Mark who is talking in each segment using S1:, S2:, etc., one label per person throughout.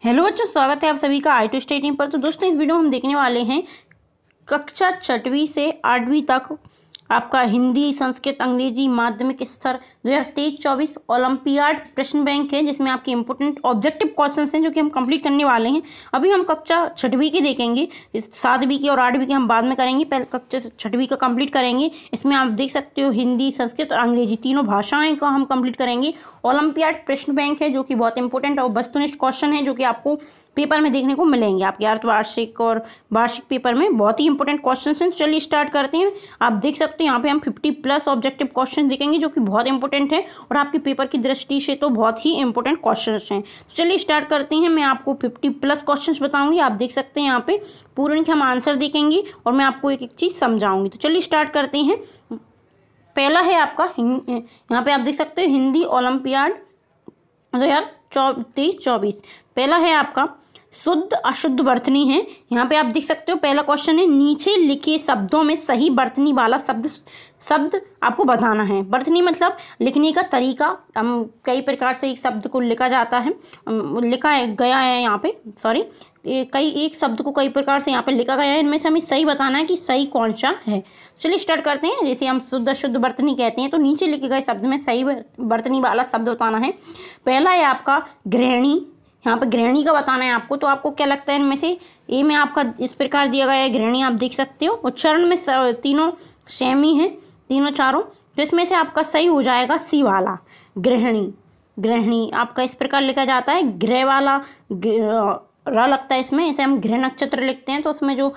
S1: Hello बच्चों, स्वागत है आप सभी का आई टू स्टडी पर। तो दोस्तों, इस वीडियो में हम देखने वाले हैं कक्षा 6वीं से 8वीं तक आपका हिंदी, संस्कृत, अंग्रेजी माध्यमिक स्तर 2023-24 ओलंपियाड प्रश्न बैंक है, जिसमें आपके इंपोर्टेंट ऑब्जेक्टिव क्वेश्चंस हैं जो कि हम कंप्लीट करने वाले हैं। अभी हम कक्षा 6वीं की देखेंगे, 7वीं की और 8वीं की हम बाद में करेंगे। पहले कक्षा 6वीं का कंप्लीट करेंगे। इसमें आप देख सकते हो हिंदी, संस्कृत और अंग्रेजी तीनों भाषाएं का हम कंप्लीट करेंगे। ओलंपियाड प्रश्न बैंक है जो कि बहुत इंपॉर्टेंट और वस्तुनिष्ठ क्वेश्चन है जो कि आपको पेपर में देखने को मिलेंगे। आपके अर्धवार्षिक और वार्षिक पेपर में बहुत ही इंपॉर्टेंट क्वेश्चन हैं। चलिए स्टार्ट करते हैं। आप देख सकते हैं यहाँ पे हम 50+ ऑब्जेक्टिव क्वेश्चन देखेंगे जो कि बहुत इंपॉर्टेंट है और आपके पेपर की दृष्टि से तो बहुत ही इंपॉर्टेंट क्वेश्चन हैं। तो चलिए स्टार्ट करते हैं। मैं आपको 50+ क्वेश्चन बताऊंगी। आप देख सकते हैं यहाँ पे पूर्ण के हम आंसर देखेंगे और मैं आपको एक एक चीज़ समझाऊंगी। तो चलिए स्टार्ट करते हैं। पहला है आपका यहाँ पे आप देख सकते हो हिंदी ओलंपियाड 2023-24। पहला है आपका शुद्ध अशुद्ध वर्तनी है। यहाँ पे आप देख सकते हो पहला क्वेश्चन है, नीचे लिखे शब्दों में सही वर्तनी वाला शब्द आपको बताना है। वर्तनी मतलब लिखने का तरीका। हम कई प्रकार से एक शब्द को लिखा जाता है, लिखा गया है यहाँ पे, सॉरी, एक शब्द को कई प्रकार से यहाँ पे लिखा गया है। इनमें से हमें सही बताना है कि सही कौन सा है। चलिए स्टार्ट करते हैं। जैसे हम शुद्ध अशुद्ध वर्तनी कहते हैं, तो नीचे लिखे गए शब्द में सही वर्तनी वाला शब्द बताना है। पहला है आपका गृहिणी। यहाँ पर गृहिणी का बताना है आपको। तो आपको क्या लगता है इनमें से? ए में आपका इस प्रकार दिया गया है गृहिणी, आप देख सकते हो। उच्चारण में तीनों सेम ही हैं, तीनों चारों। तो इसमें से आपका सही हो जाएगा सी वाला, गृहिणी। गृहिणी आपका इस प्रकार लिखा जाता है, गृह वाला र लगता है इसमें, इसे हम गृह नक्षत्र लिखते हैं। तो उसमें जो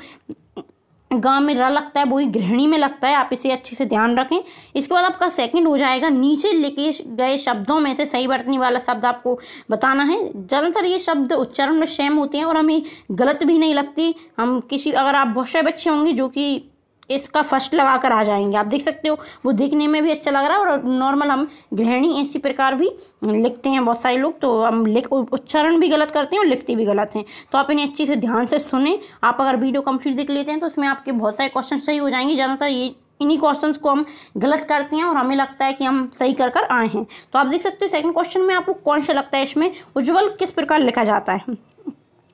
S1: गांव में र लगता है वही गृहिणी में लगता है। आप इसे अच्छे से ध्यान रखें। इसके बाद आपका सेकंड हो जाएगा, नीचे लिखे गए शब्दों में से सही वर्तनी वाला शब्द आपको बताना है। ज़्यादातर ये शब्द उच्चारण में सेम होते हैं और हमें गलत भी नहीं लगती। हम अगर आप बहुत सारे बच्चे होंगे जो कि इसका फर्स्ट लगा कर आ जाएंगे, आप देख सकते हो, वो दिखने में भी अच्छा लग रहा है। और नॉर्मल हम गृहिणी इसी प्रकार भी लिखते हैं बहुत सारे लोग, तो हम उच्चारण भी गलत करते हैं और लिखते भी गलत हैं। तो आप इन्हें अच्छी से ध्यान से सुने। आप अगर वीडियो कंप्लीट देख लेते हैं तो इसमें आपके बहुत सारे क्वेश्चन सही हो जाएंगे। ज़्यादातर इन्हीं क्वेश्चंस को हम गलत करते हैं और हमें लगता है कि हम सही कर आए हैं। तो आप देख सकते हो सेकंड क्वेश्चन में आपको कौन सा लगता है, इसमें उज्ज्वल किस प्रकार लिखा जाता है।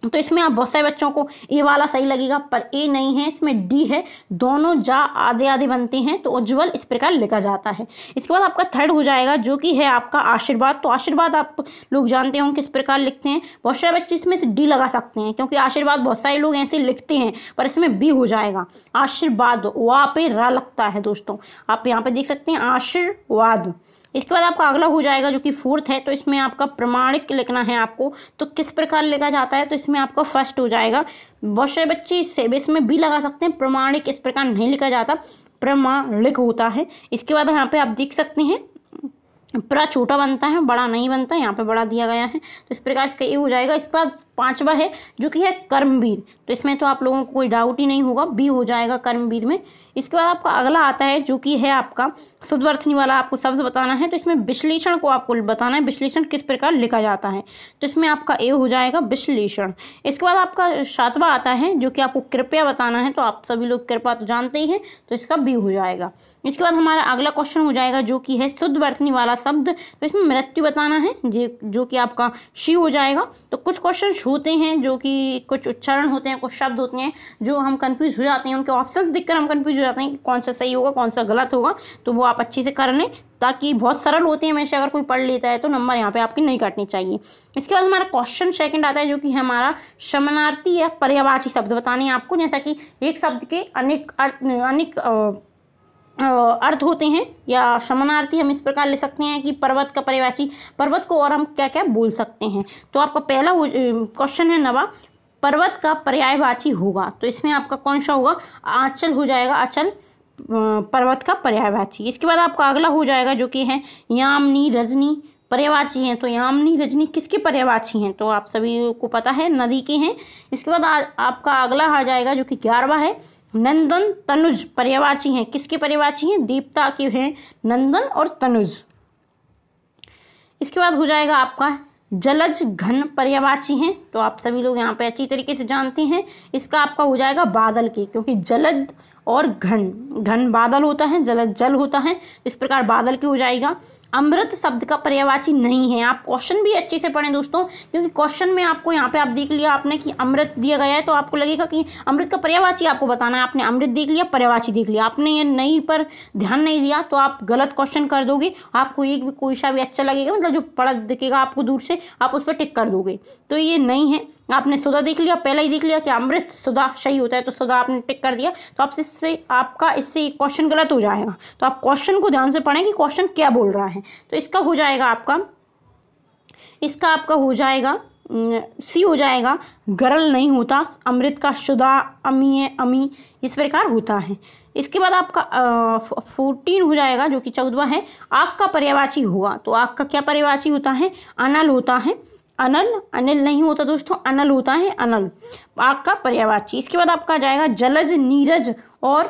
S1: तो इसमें आप बहुत सारे बच्चों को ए वाला सही लगेगा, पर ए नहीं है, इसमें डी है। दोनों जा आधे आधे बनते हैं, तो उज्ज्वल इस प्रकार लिखा जाता है। इसके बाद आपका थर्ड हो जाएगा जो कि है आपका आशीर्वाद। तो आशीर्वाद आप लोग जानते होंगे किस प्रकार लिखते हैं। बहुत सारे बच्चे इसमें से डी लगा सकते हैं क्योंकि आशीर्वाद बहुत सारे लोग ऐसे लिखते हैं, पर इसमें बी हो जाएगा आशीर्वाद। वहाँ पे रा लगता है दोस्तों, आप यहाँ पे देख सकते हैं आशीर्वाद। इसके बाद आपका अगला हो जाएगा जो कि फोर्थ है। तो इसमें आपका प्रमाणिक लिखना है आपको। तो किस प्रकार लिखा जाता है? तो इसमें आपका फर्स्ट हो जाएगा। बहुत सारे बच्चे इसमें भी लगा सकते हैं, प्रमाणिक इस प्रकार नहीं लिखा जाता, प्रमाणिक होता है। इसके बाद यहाँ पे आप देख सकते हैं प्रा छोटा बनता है, बड़ा नहीं बनता, यहाँ पे बड़ा दिया गया है। तो इस प्रकार इसका ये हो जाएगा। इसके बाद पांचवा है जो कि है कर्मवीर। तो इसमें तो आप लोगों को कोई डाउट ही नहीं होगा, बी हो जाएगा कर्मवीर में। इसके बाद आपका अगला आता है जो कि है आपका शुद्ध वर्तनी वाला आपको शब्द बताना है। तो इसमें विश्लेषण को आपको बताना है, विश्लेषण किस प्रकार लिखा जाता है। तो इसमें आपका ए हो जाएगा विश्लेषण। इसके बाद आपका 7वां आता है जो कि आपको कृपया बताना है। तो आप सभी लोग कृपया तो जानते ही हैं, तो इसका बी हो जाएगा। इसके बाद हमारा अगला क्वेश्चन हो जाएगा जो कि है शुद्ध वर्तनी वाला शब्द। तो इसमें मृत्यु बताना है, जो कि आपका शी हो जाएगा। तो कुछ क्वेश्चन होते हैं जो कि कुछ उच्चारण होते हैं, कुछ शब्द होते हैं जो हम कंफ्यूज हो जाते हैं, उनके ऑप्शंस देखकर हम कंफ्यूज हो जाते हैं कि कौन सा सही होगा कौन सा गलत होगा। तो वो आप अच्छे से कर लें, ताकि बहुत सरल होते हैं। वैसे अगर कोई पढ़ लेता है तो नंबर यहाँ पे आपकी नहीं काटनी चाहिए। इसके बाद हमारा क्वेश्चन सेकंड आता है जो कि हमारा समानार्थी या पर्यायवाची शब्द बताने हैं आपको। जैसा कि एक शब्द के अनेक अर्थ होते हैं, या समानार्थी हम इस प्रकार ले सकते हैं कि पर्वत का पर्यायवाची, पर्वत को और हम क्या क्या बोल सकते हैं। तो आपका पहला क्वेश्चन है नवा, पर्वत का पर्यायवाची होगा। तो इसमें आपका कौन सा होगा? आंचल हो जाएगा, अचल पर्वत का पर्यायवाची। इसके बाद आपका अगला हो जाएगा जो कि है यामिनी रजनी पर्यायवाची हैं। तो यामिनी रजनी किसके पर्यायवाची हैं? तो आप सभी को पता है, नदी के हैं। इसके बाद आपका अगला आ जाएगा जो कि 11वां है, नंदन तनुज पर्यायवाची हैं। किसके पर्यायवाची हैं? देवता के हैं नंदन और तनुज। इसके बाद हो जाएगा आपका जलज घन पर्यायवाची हैं। तो आप सभी लोग यहाँ पे अच्छी तरीके से जानते हैं। इसका आपका हो जाएगा बादल के, क्योंकि जलद और घन, घन बादल होता है, जल जल होता है, इस प्रकार बादल की हो जाएगा। अमृत शब्द का पर्यायवाची नहीं है। आप क्वेश्चन भी अच्छे से पढ़ें दोस्तों, क्योंकि क्वेश्चन में आपको यहाँ पे आप देख लिया आपने कि अमृत दिया गया है, तो आपको लगेगा कि अमृत का पर्यायवाची आपको बताना है। आपने अमृत देख लिया, पर्यायवाची देख लिया, आपने ये नहीं पर ध्यान नहीं दिया तो आप गलत क्वेश्चन कर दोगे। आपको एक भी कोई सा भी अच्छा लगेगा, मतलब जो पढ़ा दिखेगा आपको दूर से, आप उस पर टिक कर दोगे, तो ये नहीं है। आपने सुधा देख लिया, पहले ही देख लिया कि अमृत सुधा सही होता है, तो सुधा आपने टिक कर दिया, तो आपसे इससे क्वेश्चन गलत हो जाएगा। तो आप क्वेश्चन को ध्यान से पढ़ें कि क्वेश्चन क्या बोल रहा है। तो इसका हो जाएगा आपका हो जाएगा सी हो जाएगा, गरल नहीं होता। अमृत का शुदा, अमीय, अमी इस प्रकार होता है। इसके बाद आपका 14 हो जाएगा, जो कि 14वां है, आग का पर्यायवाची होगा। तो आग का क्या पर्यायवाची होता है? अनल होता है। अनल, अनिल नहीं होता दोस्तों, अनल होता है, अनल आग का पर्यायवाची। इसके बाद आपका आ जाएगा जलज, नीरज और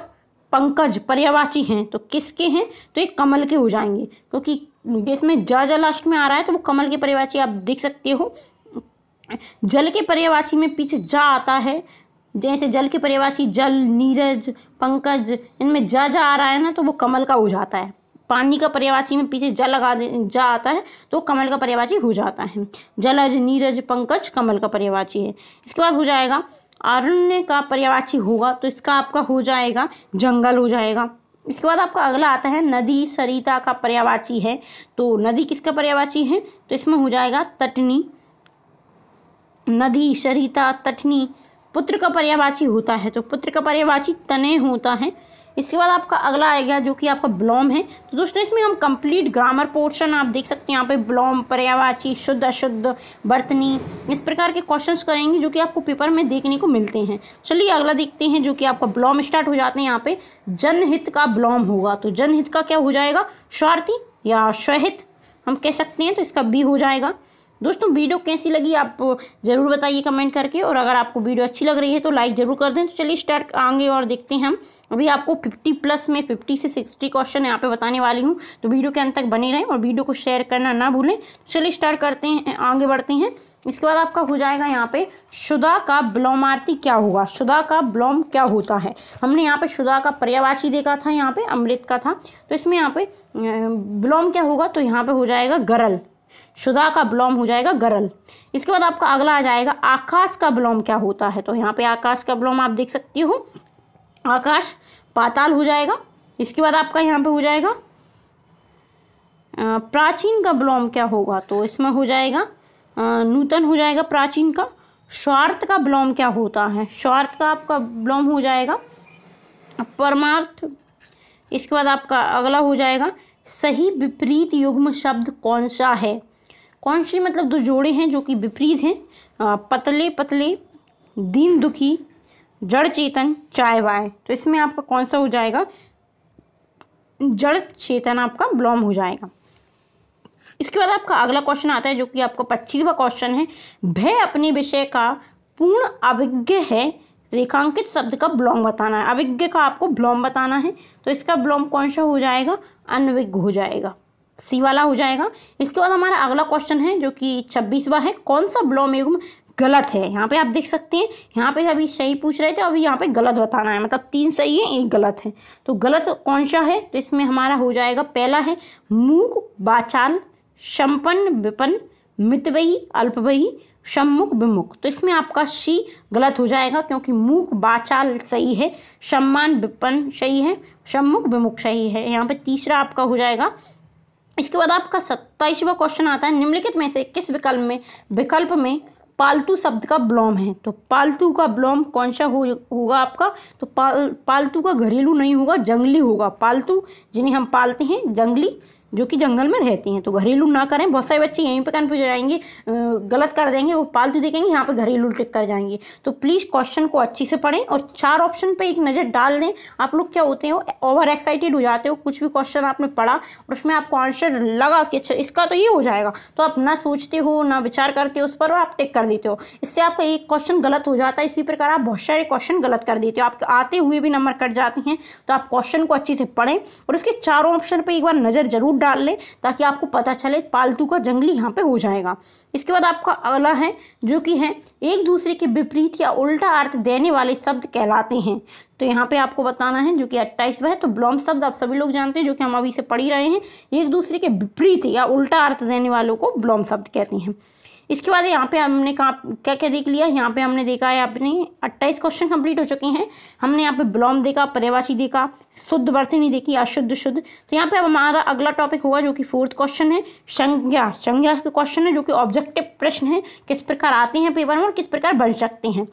S1: पंकज पर्यायवाची हैं। तो किसके हैं? तो ये कमल के हो जाएंगे, क्योंकि इसमें जा लास्ट में आ रहा है, तो वो कमल के पर्यायवाची आप देख सकते हो। जल के पर्यायवाची में पीछे जा आता है, जैसे जल के पर्यायवाची जल, नीरज, पंकज, इनमें जा आ रहा है ना, तो वो कमल का हो जाता है। पानी का पर्यायवाची में पीछे जा आता है, तो कमल का पर्यायवाची हो जाता है। जलज, नीरज, पंकज कमल का पर्यायवाची है। इसके बाद हो जाएगा अरण्य का पर्यायवाची होगा, तो इसका आपका हो जाएगा जंगल हो जाएगा। इसके बाद आपका अगला आता है नदी, सरिता का पर्यायवाची है। तो नदी किसका पर्यायवाची है? तो इसमें हो जाएगा तटनी। नदी, सरिता, तटनी। पुत्र का पर्यायवाची होता है, तो पुत्र का पर्यायवाची तने होता है। इसके बाद आपका अगला आएगा, जो कि आपका ब्लोम है। तो दोस्तों इसमें हम कंप्लीट ग्रामर पोर्शन आप देख सकते हैं यहाँ पे, ब्लोम, पर्यायवाची, शुद्ध, अशुद्ध, बर्तनी, इस प्रकार के क्वेश्चंस करेंगे जो कि आपको पेपर में देखने को मिलते हैं। चलिए अगला देखते हैं, जो कि आपका ब्लोम स्टार्ट हो जाते हैं। यहाँ पे जनहित का ब्लोम होगा, तो जनहित का क्या हो जाएगा? स्वार्थी या स्वहित हम कह सकते हैं, तो इसका बी हो जाएगा। दोस्तों वीडियो कैसी लगी आप ज़रूर बताइए कमेंट करके, और अगर आपको वीडियो अच्छी लग रही है तो लाइक ज़रूर कर दें। तो चलिए स्टार्ट आएंगे और देखते हैं हम। अभी आपको 50+ में 50 से 60 क्वेश्चन यहाँ पे बताने वाली हूँ, तो वीडियो के अंत तक बने रहें और वीडियो को शेयर करना ना भूलें। चलिए स्टार्ट करते हैं, आगे बढ़ते हैं। इसके बाद आपका हो जाएगा यहाँ पे शुदा का ब्लोमार्थी क्या होगा? शुदा का ब्लोम क्या होता है? हमने यहाँ पे शुदा का पर्यायवाची देखा था, यहाँ पे अमृत का था, तो इसमें यहाँ पे ब्लोम क्या होगा? तो यहाँ पे हो जाएगा गरल। शुदा का ब्लोम हो जाएगा गरल। इसके बाद आपका अगला आ जाएगा आकाश का ब्लोम क्या होता है? तो यहाँ पे आकाश का ब्लोम आप देख सकती हो, आकाश पाताल हो जाएगा। इसके बाद आपका यहाँ पे हो जाएगा प्राचीन का ब्लोम क्या होगा? तो इसमें हो जाएगा नूतन हो जाएगा प्राचीन का। स्वार्थ का ब्लोम क्या होता है? स्वार्थ का आपका ब्लोम हो जाएगा परमार्थ। इसके बाद आपका अगला हो जाएगा सही विपरीत युग्म शब्द कौन सा है? कौन सी मतलब दो जोड़े हैं जो कि विपरीत हैं? पतले पतले, दीन दुखी, जड़ चेतन, चाय वाय। तो इसमें आपका कौन सा हो जाएगा? जड़ चेतन आपका ब्लोम हो जाएगा। इसके बाद आपका अगला क्वेश्चन आता है, जो कि आपका 25वां क्वेश्चन है। भय अपने विषय का पूर्ण अभिज्ञ है, रेखांकित शब्द का ब्लोम बताना है। अभिज्ञ का आपको ब्लोम बताना है, तो इसका ब्लोम कौन सा हो जाएगा? अनविज्ञ हो जाएगा, सी वाला हो जाएगा। इसके बाद हमारा अगला क्वेश्चन है, जो कि 26वां है। कौन सा ब्लोम युग्म गलत है? यहाँ पे आप देख सकते हैं, यहाँ पे अभी सही पूछ रहे थे, अभी यहाँ पे गलत बताना है, मतलब 3 सही है 1 गलत है। तो गलत कौन सा है? तो इसमें हमारा हो जाएगा, पहला है मूक, वाचाल, संपन्न, विपन्न, मितव्ययी, अल्पव्ययी, सम्मुख, विमुख। तो इसमें आपका सी गलत हो जाएगा, क्योंकि मूक, वाचाल सही है, सम्मान, विपन्न सही है, सम्मुख, विमुख सही है। यहाँ पे तीसरा आपका हो जाएगा। इसके बाद आपका 27वां क्वेश्चन आता है, निम्नलिखित में से किस विकल्प में पालतू शब्द का ब्लोम है? तो पालतू का ब्लोम कौन सा होगा आपका? तो पालतू का घरेलू नहीं होगा, जंगली होगा। पालतू जिन्हें हम पालते हैं, जंगली जो कि जंगल में रहती हैं, तो घरेलू ना करें। बहुत सारे बच्चे यहीं पे कन्फ्यूज हो जाएंगे, गलत कर देंगे, वो पालतू देखेंगे, यहाँ पे घरेलू टिक कर जाएंगे। तो प्लीज़ क्वेश्चन को अच्छे से पढ़ें और 4 ऑप्शन पे एक नज़र डाल दें। आप लोग क्या होते हो, ओवर एक्साइटेड हो जाते हो, कुछ भी क्वेश्चन आपने पढ़ा और उसमें आपको आंसर लगा कि अच्छा इसका तो ये हो जाएगा, तो आप ना सोचते हो ना विचार करते हो उस पर और आप टिक कर देते हो। इससे आपका एक क्वेश्चन गलत हो जाता है। इसी प्रकार आप बहुत सारे क्वेश्चन गलत कर देते हो, आपके आते हुए भी नंबर कट जाते हैं। तो आप क्वेश्चन को अच्छे से पढ़ें और उसके 4 ऑप्शन पर एक बार नज़र जरूर डाल ले ताकि आपको पता चले। पालतू का जंगली यहाँ पे हो जाएगा। इसके बाद आपका अगला है जो कि है एक दूसरे के विपरीत या उल्टा अर्थ देने वाले शब्द कहलाते हैं। तो यहाँ पे आपको बताना है जो कि 28वां है। तो विलोम शब्द आप सभी लोग जानते हैं जो कि हम अभी से पढ़ ही रहे हैं। एक दूसरे के विपरीत या उल्टा अर्थ देने वालों को विलोम शब्द कहते हैं। इसके बाद यहाँ पे हमने कहा क्या क्या देख लिया। यहाँ पे हमने देखा है अपने 28 क्वेश्चन कंप्लीट हो चुके हैं। हमने यहाँ पे विलोम देखा, पर्यायवाची देखा, शुद्ध वर्तनी देखी, अशुद्ध शुद्ध। तो यहाँ पे अब हमारा अगला टॉपिक होगा जो कि 4th क्वेश्चन है संज्ञा। संज्ञा के क्वेश्चन है जो कि ऑब्जेक्टिव प्रश्न है, किस प्रकार आते हैं पेपर में और किस प्रकार बन सकते हैं।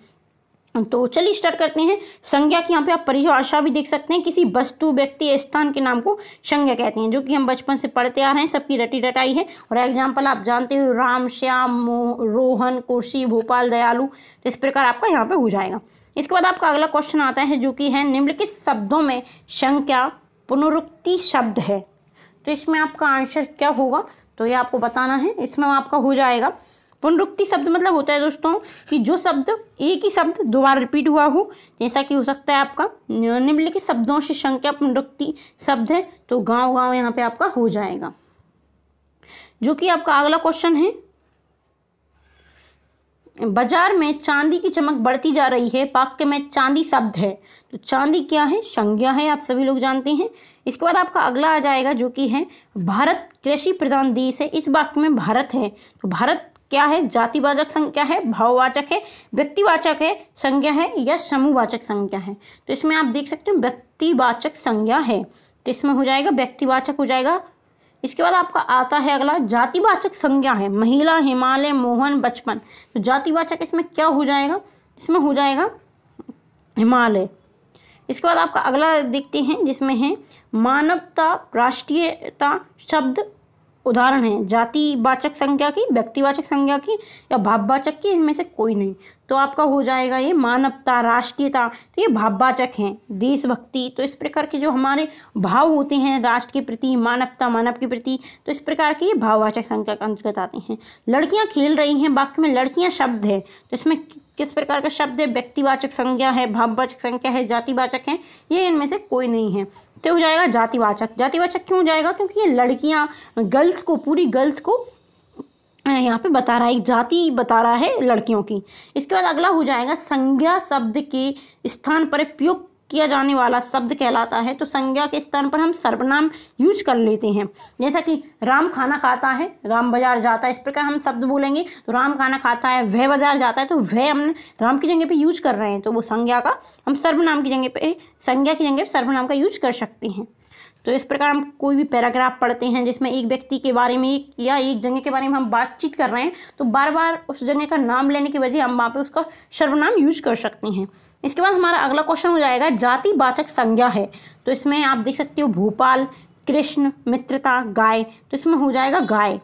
S1: तो चलिए स्टार्ट करते हैं। संज्ञा की यहाँ पे आप परिभाषा भी देख सकते हैं। किसी वस्तु, व्यक्ति या स्थान के नाम को संज्ञा कहते हैं, जो कि हम बचपन से पढ़ते आ रहे हैं, सबकी रटी रटाई है। और एग्जाम्पल आप जानते हो, राम, श्याम, रोहन, कुर्सी, भोपाल, दयालु। तो इस प्रकार आपका यहाँ पे हो जाएगा। इसके बाद आपका अगला क्वेश्चन आता है जो कि है निम्नलिखित शब्दों में संज्ञा पुनरुक्ति शब्द है। तो इसमें आपका आंसर क्या होगा तो ये आपको बताना है। इसमें आपका हो जाएगा पुनरुक्ति शब्द मतलब होता है दोस्तों कि जो शब्द एक ही शब्द दोबारा रिपीट हुआ हो, जैसा कि हो सकता है आपका निम्नलिखित शब्दों से संज्ञा पुनरुक्ति शब्द है। तो गांव गांव यहाँ पे आपका हो जाएगा। जो कि आपका अगला क्वेश्चन है, बाजार में चांदी की चमक बढ़ती जा रही है, वाक्य में चांदी शब्द है। तो चांदी क्या है? संज्ञा है, आप सभी लोग जानते हैं। इसके बाद आपका अगला आ जाएगा जो कि है भारत कृषि प्रधान देश है। इस वाक्य में भारत है, तो भारत क्या है? जातिवाचक संज्ञा है, भाववाचक है, व्यक्तिवाचक है संज्ञा है या समूहवाचक संज्ञा है। तो इसमें आप देख सकते हैं व्यक्तिवाचक संज्ञा है, तो इसमें हो जाएगा व्यक्तिवाचक हो जाएगा। इसके बाद आपका आता है अगला जातिवाचक संज्ञा है, महिला, हिमालय, मोहन, बचपन। तो जातिवाचक इसमें क्या हो जाएगा? इसमें हो जाएगा हिमालय। इसके बाद आपका अगला देखते हैं जिसमें है मानवता, राष्ट्रीयता शब्द उदाहरण है जातिवाचक संज्ञा की, व्यक्तिवाचक संज्ञा की या भाववाचक की, इनमें से कोई नहीं। तो आपका हो जाएगा ये मानवता, राष्ट्रीयता, तो ये भाववाचक हैं। देशभक्ति, तो इस प्रकार के जो हमारे भाव होते हैं राष्ट्र के प्रति, मानवता, मानव के प्रति, तो इस प्रकार के ये भाववाचक संज्ञा के अंतर्गत आते हैं। लड़कियां खेल रही हैं, वाक्य में लड़कियां शब्द है, तो इसमें किस प्रकार का शब्द है? व्यक्तिवाचक संज्ञा है, भाववाचक संज्ञा है, जातिवाचक है, ये इनमें से कोई नहीं है। तो हो जाएगा जातिवाचक। जातिवाचक क्यों हो जाएगा? क्योंकि ये लड़कियां, गर्ल्स को, पूरी गर्ल्स को यहाँ पे बता रहा है, एक जाति बता रहा है लड़कियों की। इसके बाद अगला हो जाएगा संज्ञा शब्द के स्थान पर प्रयोग किया जाने वाला शब्द कहलाता है। तो संज्ञा के स्थान पर हम सर्वनाम यूज कर लेते हैं, जैसा कि राम खाना खाता है, राम बाजार जाता है, इस प्रकार हम शब्द बोलेंगे। तो राम खाना खाता है, वह बाजार जाता है, तो वह हमने राम की जगह पे यूज कर रहे हैं, तो वो संज्ञा का हम सर्वनाम की जगह पे, संज्ञा की जगह पे सर्वनाम का यूज कर सकते हैं। तो इस प्रकार हम कोई भी पैराग्राफ पढ़ते हैं जिसमें एक व्यक्ति के बारे में या एक जगह के बारे में हम बातचीत कर रहे हैं, तो बार बार उस जगह का नाम लेने की वजह हम वहाँ पे उसका सर्वनाम यूज कर सकते हैं। इसके बाद हमारा अगला क्वेश्चन हो जाएगा जातिवाचक संज्ञा है। तो इसमें आप देख सकते हो भोपाल, कृष्ण, मित्रता, गाय। तो इसमें हो जाएगा गाय।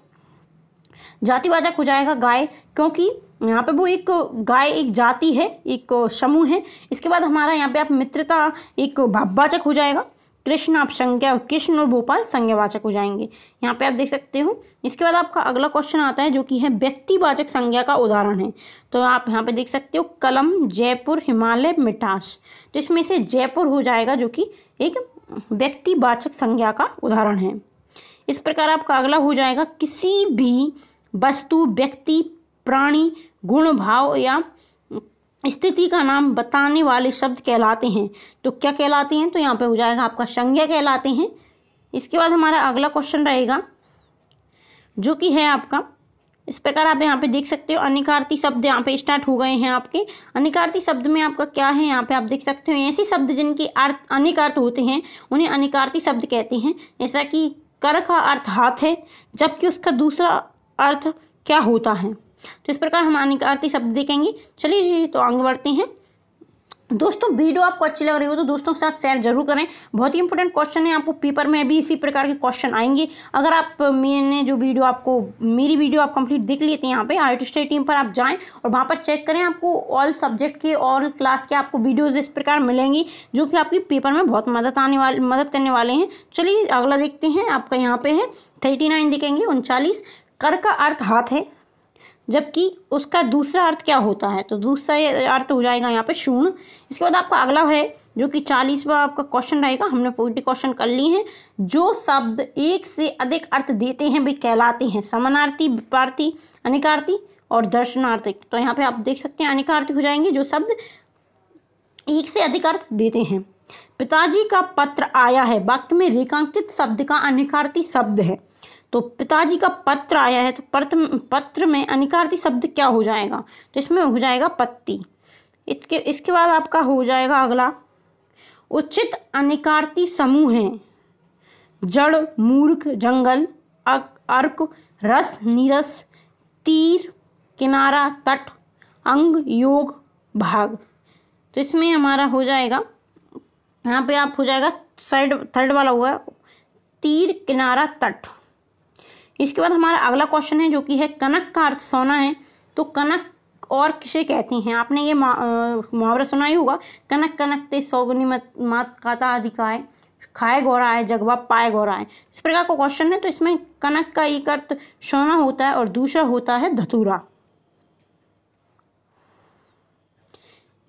S1: जातिवाचक हो जाएगा गाय, क्योंकि यहाँ पे वो एक गाय एक जाति है, एक समूह है। इसके बाद हमारा यहाँ पे आप मित्रता एक भाववाचक हो जाएगा, कृष्ण आप संज्ञा, कृष्ण और भोपाल संज्ञावाचक हो जाएंगे। यहाँ पे आप देख सकते हो। इसके बाद आपका अगला क्वेश्चन आता है जो कि है व्यक्तिवाचक संज्ञा का उदाहरण है। तो आप यहाँ पे देख सकते हो कलम, जयपुर, हिमालय, मिठास। तो इसमें से जयपुर हो जाएगा जो कि एक व्यक्तिवाचक संज्ञा का उदाहरण है। इस प्रकार आपका अगला हो जाएगा किसी भी वस्तु, व्यक्ति, प्राणी, गुण, भाव या स्थिति का नाम बताने वाले शब्द कहलाते हैं। तो क्या कहलाते हैं? तो यहाँ पे हो जाएगा आपका संज्ञा कहलाते हैं। इसके बाद हमारा अगला क्वेश्चन रहेगा जो कि है आपका, इस प्रकार आप यहाँ पे देख सकते हो अनिकार्थी शब्द यहाँ पे स्टार्ट हो गए हैं आपके। अनिकार्थी शब्द में आपका क्या है? यहाँ पे आप देख सकते हो ऐसे शब्द जिनके अर्थ अनेक अर्थ होते हैं उन्हें अनिकार्थी शब्द कहते हैं। जैसा कि कर का अर्थ हाथ है, जबकि उसका दूसरा अर्थ क्या होता है। तो इस प्रकार हम अनिकार्थी शब्द देखेंगे। चलिए तो आगे बढ़ते हैं। दोस्तों वीडियो आपको अच्छी लग रही हो तो दोस्तों के साथ शेयर जरूर करें। बहुत ही इंपॉर्टेंट क्वेश्चन है, आपको पेपर में भी इसी प्रकार के क्वेश्चन आएंगे। अगर आप मैंने जो वीडियो आपको मेरी वीडियो आप कंप्लीट देख लिए थे, यहाँ पे आईटी स्टडी टीम पर आप जाएं और वहाँ पर चेक करें, आपको ऑल सब्जेक्ट के ऑल क्लास के आपको वीडियोज़ इस प्रकार मिलेंगी जो कि आपकी पेपर में बहुत मदद करने वाले हैं। चलिए अगला देखते हैं। आपका यहाँ पे है 39 देखेंगे 39। कर का अर्थ हाथ है, जबकि उसका दूसरा अर्थ क्या होता है, तो दूसरा अर्थ हो जाएगा यहाँ पे शून्य। इसके बाद आपका अगला है जो कि 40वां आपका क्वेश्चन रहेगा, हमने 40 क्वेश्चन कर लिए हैं। जो शब्द एक से अधिक अर्थ देते हैं वे कहलाते हैं समानार्थी, विपरीती, अनेकार्थी और दर्शनार्थी। तो यहाँ पे आप देख सकते हैं अनेकार्थी हो जाएंगे जो शब्द एक से अधिक अर्थ देते हैं। पिताजी का पत्र आया है वाक्य में रेखांकित शब्द का अनेकार्थी शब्द है। तो पिताजी का पत्र आया है, तो पत्र में अनेकार्थी शब्द क्या हो जाएगा, तो इसमें हो जाएगा पत्ती। इसके बाद आपका हो जाएगा अगला उचित अनेकार्थी समूह है जड़, मूर्ख, जंगल, अर्क, रस, नीरस, तीर, किनारा, तट, अंग, योग, भाग। तो इसमें हमारा हो जाएगा यहाँ पे आप हो जाएगा थर्ड वाला हुआ तीर, किनारा, तट। इसके बाद हमारा अगला क्वेश्चन है जो कि है कनक का अर्थ सोना है। तो कनक और किसे कहते हैं, आपने ये मुहावरा सुना ही होगा, कनक कनकते सौगुनी मात खाता अधिकाय, खाए गौराए जगवा पाए गौराए। इस प्रकार का क्वेश्चन है। तो इसमें कनक का एक अर्थ सोना होता है और दूसरा होता है धतूरा।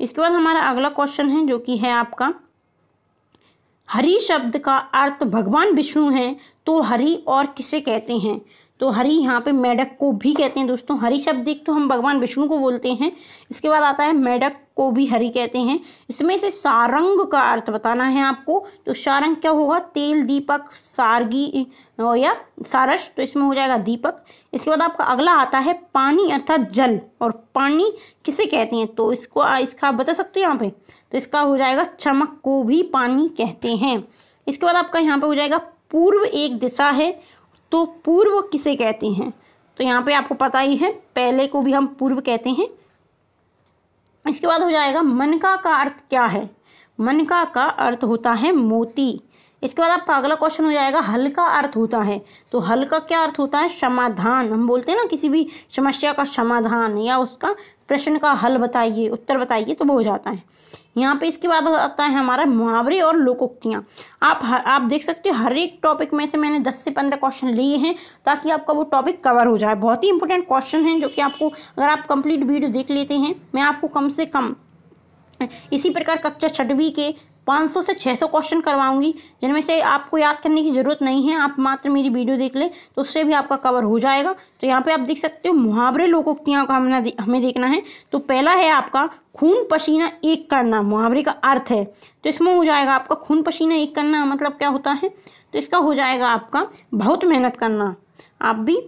S1: इसके बाद हमारा अगला क्वेश्चन है जो कि है आपका हरि शब्द का अर्थ भगवान विष्णु है, तो हरि और किसे कहते हैं, तो हरि यहाँ पे मेढक को भी कहते हैं दोस्तों। हरि शब्द एक तो हम भगवान विष्णु को बोलते हैं, इसके बाद आता है मेढक को भी हरि कहते हैं। इसमें से सारंग का अर्थ बताना है आपको। तो सारंग क्या होगा, तेल, दीपक, सारगी या सारस। तो इसमें हो जाएगा दीपक। इसके बाद आपका अगला आता है पानी अर्थात जल, और पानी किसे कहते हैं, तो इसका बता सकते हैं यहाँ पे। तो इसका हो जाएगा चमक को भी पानी कहते हैं। इसके बाद आपका यहाँ पे हो जाएगा पूर्व एक दिशा है, तो पूर्व किसे कहते हैं, तो यहाँ पे आपको पता ही है पहले को भी हम पूर्व कहते हैं। इसके बाद हो जाएगा मनका का अर्थ क्या है, मनका का अर्थ होता है मोती। इसके बाद आपका अगला क्वेश्चन हो जाएगा हल का अर्थ होता है। तो हल का क्या अर्थ होता है, समाधान। हम बोलते हैं ना किसी भी समस्या का समाधान या उसका प्रश्न का हल बताइए, उत्तर बताइए, तो वो हो जाता है यहाँ पे। इसके बाद आता है हमारा मुहावरे और लोकोक्तियाँ। आप देख सकते हो हर एक टॉपिक में से मैंने 10 से 15 क्वेश्चन लिए हैं ताकि आपका वो टॉपिक कवर हो जाए। बहुत ही इंपॉर्टेंट क्वेश्चन हैं जो कि आपको अगर आप कंप्लीट वीडियो देख लेते हैं, मैं आपको कम से कम इसी प्रकार कक्षा 6वीं के 500 से 600 क्वेश्चन करवाऊंगी, जिनमें से आपको याद करने की ज़रूरत नहीं है, आप मात्र मेरी वीडियो देख लें तो उससे भी आपका कवर हो जाएगा। तो यहाँ पे आप देख सकते हो मुहावरे लोकोक्तियाँ का हमें देखना है। तो पहला है आपका खून पसीना एक करना, मुहावरे का अर्थ है। तो इसमें हो जाएगा आपका खून पसीना एक करना मतलब क्या होता है, तो इसका हो जाएगा आपका बहुत मेहनत करना। आप भी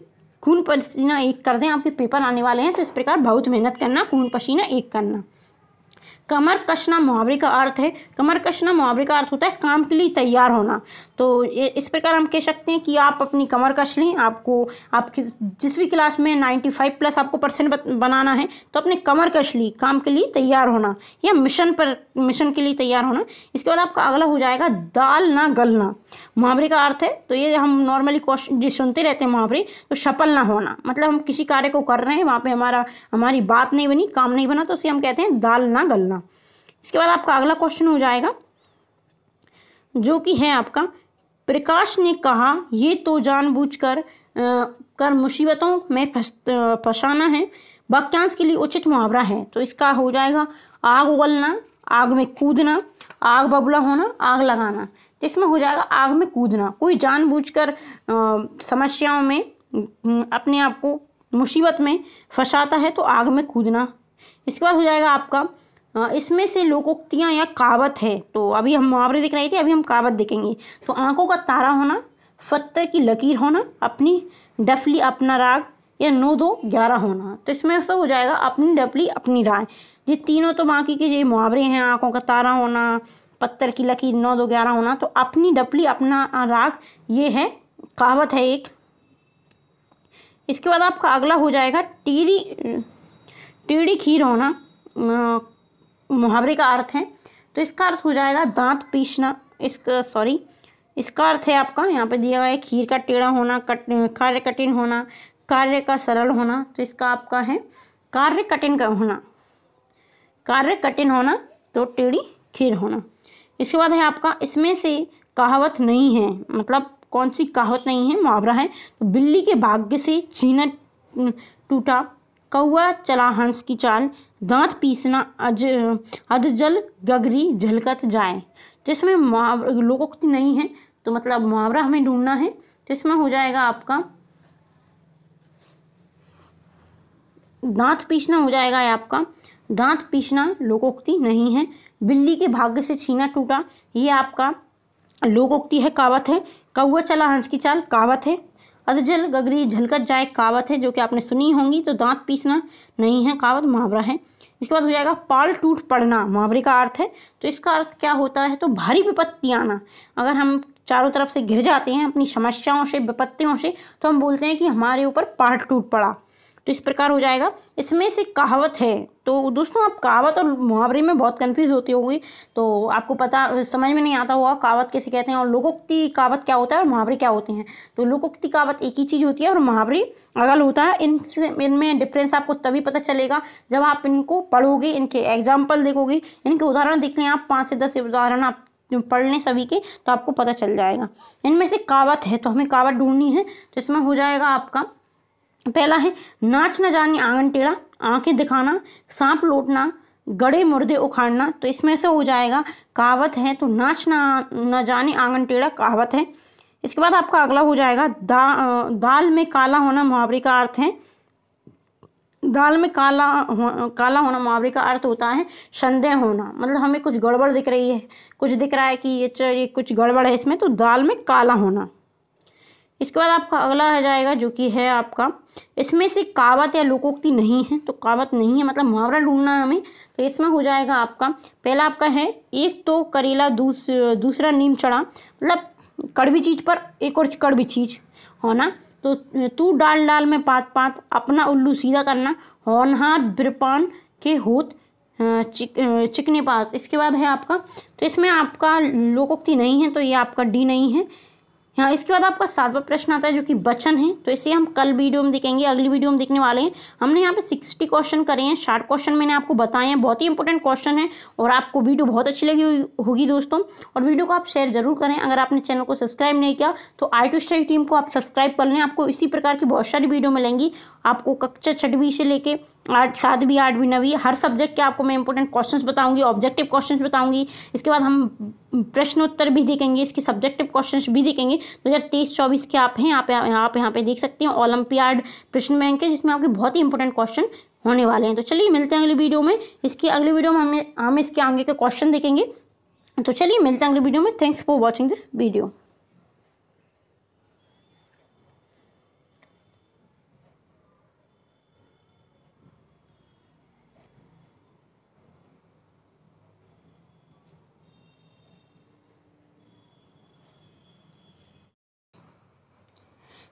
S1: खून पसीना एक कर दें, आपके पेपर आने वाले हैं, तो इस प्रकार बहुत मेहनत करना, खून पसीना एक करना। कमर कसना मुहावरे का अर्थ है। कमर कसना मुहावरे का अर्थ होता है काम के लिए तैयार होना। तो इस प्रकार हम कह सकते हैं कि आप अपनी कमर कस लें। आपकी जिस भी क्लास में 95 प्लस आपको परसेंट बनाना है, तो अपने कमर कस ली, काम के लिए तैयार होना या मिशन के लिए तैयार होना। इसके बाद आपका अगला हो जाएगा दाल ना गलना, मुहावरे का अर्थ है। तो ये हम नॉर्मली क्वेश्चन जो सुनते रहते हैं मुहावरे, तो सफल ना होना मतलब हम किसी कार्य को कर रहे हैं, वहाँ पे हमारी बात नहीं बनी, काम नहीं बना, तो उसे हम कहते हैं दाल ना गलना। इसके बाद आपका अगला क्वेश्चन हो जाएगा जो कि है आपका प्रकाश ने कहा ये तो जानबूझकर कर मुसीबतों में फंसाना है, वाक्यांश के लिए उचित मुहावरा है। तो इसका हो जाएगा आग उगलना, आग में कूदना, आग बबूला होना, आग लगाना। तो इसमें हो जाएगा आग में कूदना, कोई जानबूझकर समस्याओं में अपने आप को मुसीबत में फंसाता है तो आग में कूदना। इसके बाद हो जाएगा आपका इसमें से लोकोक्तियाँ या कहावत है। तो अभी हम मुहावरे देख रहे थे, अभी हम कहावत देखेंगे। तो आंखों का तारा होना, पत्थर की लकीर होना, अपनी डफली अपना राग या 9 2 11 होना। तो इसमें सब हो जाएगा अपनी डफली अपनी राय। ये तीनों तो बाकी के जो मुहावरे हैं, आंखों का तारा होना, पत्थर की लकीर, 9 2 11 होना, तो अपनी डफली अपना राग ये है कहावत है एक। इसके बाद आपका अगला हो जाएगा टेढ़ी खीर होना, मुहावरे का अर्थ है। तो इसका अर्थ हो जाएगा दांत पीसना। इसका अर्थ है आपका यहाँ पे दिया गया है खीर का टेढ़ा होना, कार्य कठिन होना, कार्य का सरल होना। तो इसका आपका है कार्य कठिन होना, तो टेढ़ी खीर होना। इसके बाद है आपका इसमें से कहावत नहीं है, मतलब कौन सी कहावत नहीं है, मुहावरा है। तो बिल्ली के भाग्य से छीना टूटा, कौआ चला हंस की चाल, दांत पीसना अधजल गगरी झलकत जाए। तो इसमें लोकोक्ति नहीं है, तो मतलब मुहावरा हमें ढूंढना है। तो इसमें हो जाएगा आपका दांत पीसना, हो जाएगा आपका दांत पीसना लोकोक्ति नहीं है। बिल्ली के भाग्य से छीना टूटा, ये आपका लोकोक्ति है, कहावत है। कौआ चला हंस की चाल, कहावत है। अधजल गगरी झलकत जाए, कहावत है जो कि आपने सुनी होंगी। तो दांत पीसना नहीं है, कहावत, मुहावरा है। इसके बाद हो जाएगा पाल टूट पड़ना, मुहावरे का अर्थ है। तो इसका अर्थ क्या होता है, तो भारी विपत्ति आना। अगर हम चारों तरफ से घिर जाते हैं अपनी समस्याओं से, विपत्तियों से, तो हम बोलते हैं कि हमारे ऊपर पहाड़ टूट पड़ा। तो इस प्रकार हो जाएगा। इसमें से कहावत है। तो दोस्तों आप कहावत और मुहावरे में बहुत कंफ्यूज होते होंगे, तो आपको पता समझ में नहीं आता होगा कहावत कैसे कहते हैं और लोकोक्ति कहावत क्या होता है और मुहावरे क्या होते हैं। तो लोकोक्ति कहावत एक ही चीज़ होती है और मुहावरे अलग होता है। इनमें डिफरेंस आपको तभी पता चलेगा जब आप इनको पढ़ोगे, इनके एग्जाम्पल देखोगे, इनके उदाहरण देख लें आप, 5 से 10 उदाहरण आप पढ़ लें सभी के, तो आपको पता चल जाएगा। इनमें से कहावत है, तो हमें कहावत ढूंढनी है। तो इसमें हो जाएगा आपका पहला है नाच न जाने आंगन टेढ़ा, आंखें दिखाना, सांप लौटना, गड़े मुर्दे उखाड़ना। तो इसमें से हो जाएगा कहावत है, तो नाच न जाने आंगन टेढ़ा, कहावत है। इसके बाद आपका अगला हो जाएगा दाल में काला होना, मुहावरे का अर्थ है। दाल में काला होना मुहावरे का अर्थ होता है संदेह होना, मतलब हमें कुछ गड़बड़ दिख रही है, कुछ दिख रहा है कि ये कुछ गड़बड़ है इसमें, तो दाल में काला होना। इसके बाद आपका अगला आ जाएगा जो कि है आपका, इसमें से कहावत या लोकोक्ति नहीं है। तो कहावत नहीं है मतलब मुहावरा ढूंढना है हमें। तो इसमें हो जाएगा आपका पहला आपका है एक तो करेला दूसरा नीम चढ़ा, मतलब कड़वी चीज़ पर एक और कड़वी चीज़ होना। तो तू डाल डाल में पात पात, अपना उल्लू सीधा करना, होनहार बिरपान के होत चिकने पात। इसके बाद है आपका, तो इसमें आपका लोकोक्ति नहीं है, तो ये आपका डी नहीं है। हाँ, इसके बाद आपका 7वां प्रश्न आता है जो कि वचन है। तो इसे हम कल वीडियो में देखेंगे, अगली वीडियो में देखने वाले हैं। हमने यहाँ पे 60 क्वेश्चन करे हैं, 60 क्वेश्चन मैंने आपको बताए हैं, बहुत ही इंपॉर्टेंट क्वेश्चन है और आपको वीडियो बहुत अच्छी लगी होगी दोस्तों। और वीडियो को आप शेयर जरूर करें। अगर आपने चैनल को सब्सक्राइब नहीं किया तो i2 स्टडी टीम को आप सब्सक्राइब कर लें। आपको इसी प्रकार की बहुत सारी वीडियो मिलेंगी। आपको कक्षा 6वीं से लेके 7वीं 8वीं 9वीं हर सब्जेक्ट के आपको मैं इंपॉर्टेंट क्वेश्चंस बताऊंगी, ऑब्जेक्टिव क्वेश्चंस बताऊंगी। इसके बाद हम प्रश्नोत्तर भी देखेंगे, इसके सब्जेक्टिव क्वेश्चंस भी देखेंगे। 2023-24 के आप हैं, आप यहाँ पे देख सकते हैं ओलंपियाड प्रश्न बैंक है, जिसमें आपके बहुत ही इंपॉर्टेंट क्वेश्चन होने वाले हैं। तो चलिए मिलते हैं अगली वीडियो में। इसकी अगली वीडियो में हम इसके आगे के क्वेश्चन देखेंगे। तो चलिए मिलते हैं अगली वीडियो में। Thanks for watching this video.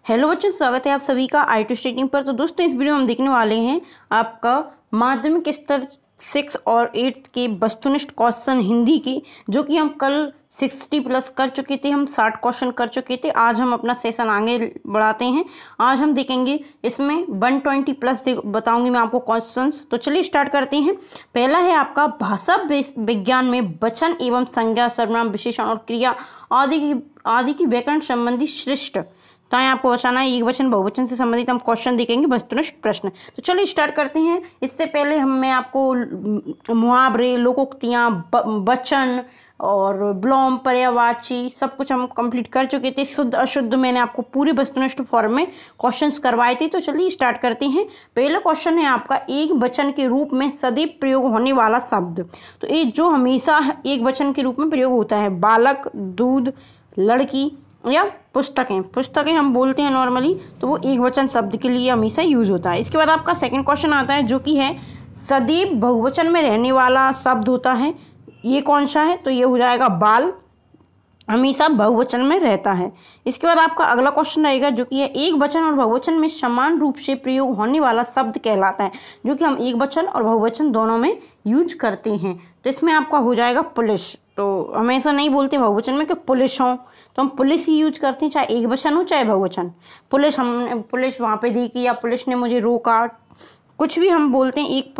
S1: Hello बच्चों, स्वागत है आप सभी का i2 स्टडी टीम पर। तो दोस्तों इस वीडियो में हम देखने वाले हैं आपका माध्यमिक स्तर 6 और 8 के वस्तुनिष्ठ क्वेश्चन हिंदी के, जो कि हम कल 60+ कर चुके थे, हम 60 क्वेश्चन कर चुके थे। आज हम अपना सेशन आगे बढ़ाते हैं। आज हम देखेंगे इसमें 120+ बताऊंगी मैं आपको क्वेश्चंस। तो चलिए स्टार्ट करते हैं। पहला है आपका भाषा विज्ञान में वचन एवं संज्ञा, सर्वनाम, विशेषण और क्रिया आदि की व्याकरण संबंधी श्रेष्ठ तो आपको बताना है। एक वचन बहुवचन से संबंधित हम क्वेश्चन देखेंगे, वस्तुनिष्ठ प्रश्न। तो चलिए स्टार्ट करते हैं। इससे पहले मैं आपको मुहावरे, लोकोक्तियाँ, वचन और विलोम, पर्यायवाची सब कुछ हम कंप्लीट कर चुके थे। शुद्ध अशुद्ध मैंने आपको पूरे वस्तुनिष्ठ फॉर्म में क्वेश्चंस करवाए थे। तो चलिए स्टार्ट करते हैं। पहला क्वेश्चन है आपका एक वचन के रूप में सदैव प्रयोग होने वाला शब्द। तो ये जो हमेशा एक वचन के रूप में प्रयोग होता है, बालक, दूध, लड़की या पुस्तकें हम बोलते हैं नॉर्मली, तो वो एक वचन शब्द के लिए हमेशा यूज होता है। इसके बाद आपका सेकंड क्वेश्चन आता है जो कि है सदैव बहुवचन में रहने वाला शब्द होता है। ये कौन सा है, तो ये हो जाएगा बाल, हमेशा बहुवचन में रहता है। इसके बाद आपका अगला क्वेश्चन रहेगा जो कि है एक वचन और बहुवचन में समान रूप से प्रयोग होने वाला शब्द कहलाता है, जो कि हम एक वचन और बहुवचन दोनों में यूज करते हैं। तो इसमें आपका हो जाएगा पुलिस। तो हमेशा नहीं बोलते बहुवचन में कि पुलिस हो, तो हम पुलिस ही यूज करते हैं, चाहे एक वचन हो चाहे बहुवचन। पुलिस वहाँ पे देखी या पुलिस ने मुझे रोका, कुछ भी हम बोलते हैं, एक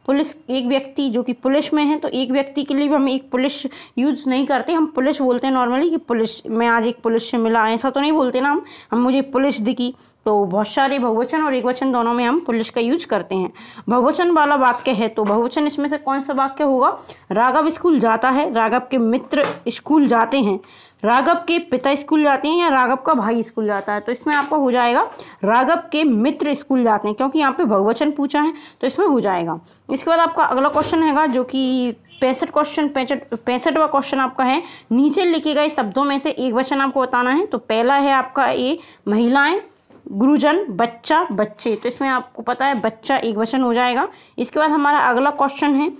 S1: पुलिस, एक व्यक्ति जो कि पुलिस में है, तो एक व्यक्ति के लिए भी हम एक पुलिस यूज़ नहीं करते, हम पुलिस बोलते हैं नॉर्मली कि पुलिस, मैं आज एक पुलिस से मिला, ऐसा तो नहीं बोलते ना हम मुझे पुलिस दिखी। तो बहुत सारे बहुवचन और एकवचन दोनों में हम पुलिस का यूज करते हैं। बहुवचन वाला वाक्य है तो बहुवचन इसमें से कौन सा वाक्य होगा? राघव स्कूल जाता है, राघव के मित्र स्कूल जाते हैं, राघव के पिता स्कूल जाते हैं, या राघव का भाई स्कूल जाता है। तो इसमें आपका हो जाएगा राघव के मित्र स्कूल जाते हैं, क्योंकि यहाँ पे बहुवचन पूछा है तो इसमें हो जाएगा। इसके बाद आपका अगला क्वेश्चन हैगा जो कि 65वां क्वेश्चन आपका है, नीचे लिखे गए शब्दों में से एक वचन आपको बताना है। तो पहला है आपका ए महिलाएं, गुरुजन, बच्चा, बच्चे। तो इसमें आपको पता है बच्चा एक वचन हो जाएगा। इसके बाद हमारा अगला क्वेश्चन है,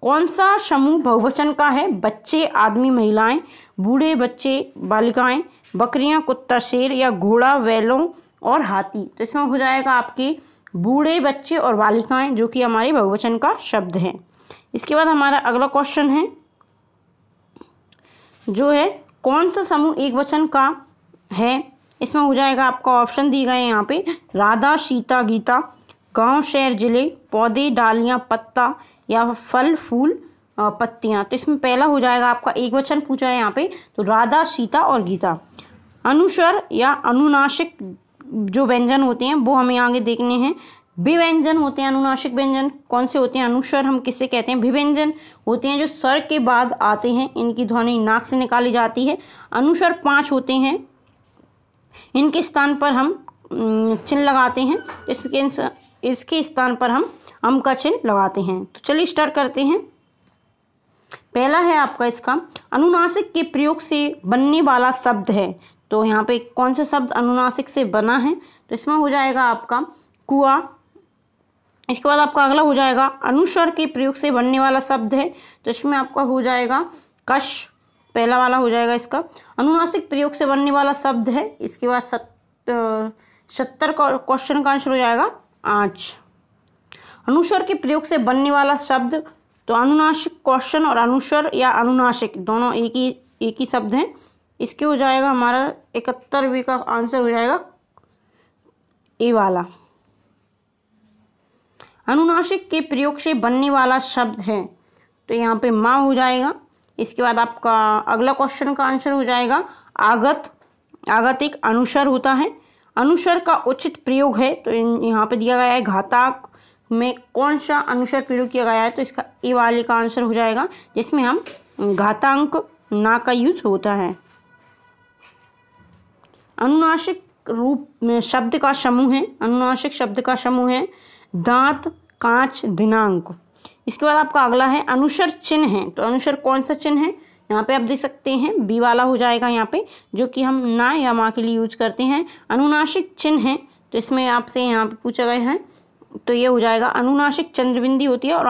S1: कौन सा समूह बहुवचन का है? बच्चे, आदमी, महिलाएं, बूढ़े, बच्चे, बालिकाएं, बकरियां, कुत्ता, शेर, या घोड़ा, बैलों और हाथी। तो इसमें हो जाएगा आपके बूढ़े, बच्चे और बालिकाएं, जो कि हमारे बहुवचन का शब्द है। इसके बाद हमारा अगला क्वेश्चन है जो है, कौन सा समूह एक वचन का है? इसमें हो जाएगा आपका ऑप्शन दिए गए हैं यहाँ पे, राधा, सीता, गीता, गांव, शहर, जिले, पौधे, डालियां, पत्ता, या फल, फूल, पत्तियां। तो इसमें पहला हो जाएगा आपका एक वचन पूछा है यहाँ पे, तो राधा, सीता और गीता। अनुस्वर या अनुनासिक जो व्यंजन होते हैं वो हमें आगे देखने हैं। विव्यंजन होते हैं, अनुनासिक व्यंजन कौन से होते हैं? अनुस्वर हम किससे कहते हैं? विव्यंजन होते हैं जो स्वर के बाद आते हैं, इनकी ध्वनि नाक से निकाली जाती है। अनुस्वर 5 होते हैं, इनके स्थान पर हम चिन्ह लगाते हैं, इसके स्थान पर हम अम का चिन्ह लगाते हैं। तो चलिए स्टार्ट करते हैं। पहला है आपका इसका, अनुनासिक के प्रयोग से बनने वाला शब्द है। तो यहाँ पे कौन सा शब्द अनुनासिक से बना है? तो इसमें हो जाएगा आपका कुआं। इसके बाद आपका अगला हो जाएगा, अनुस्वर के प्रयोग से बनने वाला शब्द है, तो इसमें आपका हो जाएगा कश, पहला वाला हो जाएगा इसका। अनुनासिक प्रयोग से बनने वाला शब्द है। इसके बाद 70 क्वेश्चन का आंसर हो जाएगा आँच। अनुस्वर के प्रयोग से बनने वाला शब्द, तो अनुनासिक क्वेश्चन और अनुस्वर या अनुनासिक दोनों एक ही शब्द हैं। इसके हो जाएगा हमारा 71 का आंसर हो जाएगा ए वाला। अनुनासिक के प्रयोग से बनने वाला शब्द है, तो यहाँ पे माँ हो जाएगा। इसके बाद आपका अगला क्वेश्चन का आंसर हो जाएगा आगत। आगत एक अनुस्वर होता है, अनुस्वर का उचित प्रयोग है। तो यहाँ पे दिया गया है घातांक में कौन सा अनुस्वर प्रयोग किया गया है, तो इसका ए वाले का आंसर हो जाएगा, जिसमें हम घातांक ना का यूज होता है। अनुनासिक रूप में शब्द का समूह है, अनुनासिक शब्द का समूह है दांत, कांच, दिनांक। इसके बाद आपका अगला है अनुस्वर चिन्ह है। तो अनुस्वर कौन सा चिन्ह है? यहाँ पे आप देख सकते हैं बी वाला हो जाएगा यहाँ पे, जो कि हम ना या माँ के लिए यूज करते हैं। अनुनासिक चिन्ह है, तो इसमें आपसे यहाँ पे पूछा गया है, तो ये हो जाएगा अनुनासिक चंद्रबिंदी होती है, और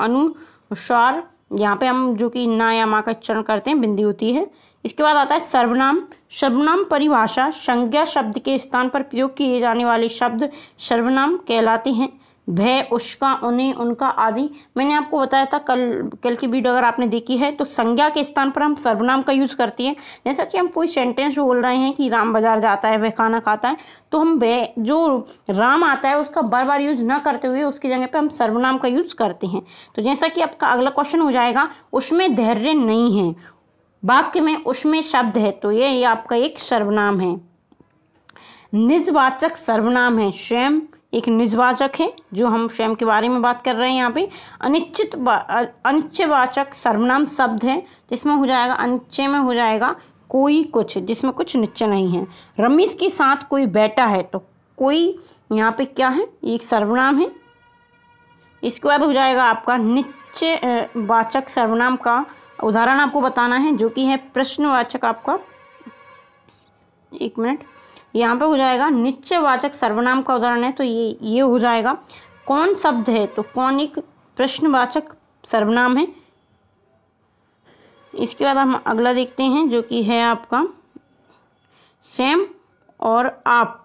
S1: अनुस्वार यहाँ पे हम जो कि ना या माँ का उच्चारण करते हैं बिंदी होती है। इसके बाद आता है सर्वनाम। सर्वनाम परिभाषा, संज्ञा शब्द के स्थान पर प्रयोग किए जाने वाले शब्द सर्वनाम कहलाते हैं। भय, उसका, उन्हें, उनका आदि। मैंने आपको बताया था कल की वीडियो अगर आपने देखी है, तो संज्ञा के स्थान पर हम सर्वनाम का यूज़ करते हैं। जैसा कि हम कोई सेंटेंस बोल रहे हैं कि राम बाजार जाता है, वह खाना खाता है, तो हम वह जो राम आता है उसका बार बार यूज़ ना करते हुए उसकी जगह पे हम सर्वनाम का यूज़ करते हैं। तो जैसा कि आपका अगला क्वेश्चन हो जाएगा, उसमें धैर्य नहीं है। वाक्य में उसमें शब्द है, तो ये आपका एक सर्वनाम है। निजवाचक सर्वनाम है, स्वयं एक निजवाचक है, जो हम स्वयं के बारे में बात कर रहे हैं यहाँ पे। अनिश्चयवाचक सर्वनाम शब्द है, जिसमें हो जाएगा अनिश्चय में हो जाएगा कोई, कुछ, जिसमें कुछ निश्चय नहीं है। रमेश के साथ कोई बैठा है, तो कोई यहाँ पे क्या है? एक सर्वनाम है। इसके बाद हो जाएगा आपका निश्चयवाचक सर्वनाम का उदाहरण आपको बताना है, जो कि है प्रश्नवाचक। आपका एक मिनट, यहाँ पे हो जाएगा निश्चयवाचक सर्वनाम का उदाहरण है, तो ये हो जाएगा कौन शब्द है, तो कौन एक प्रश्नवाचक सर्वनाम है। इसके बाद हम अगला देखते हैं, जो कि है आपका स्वयं और आप।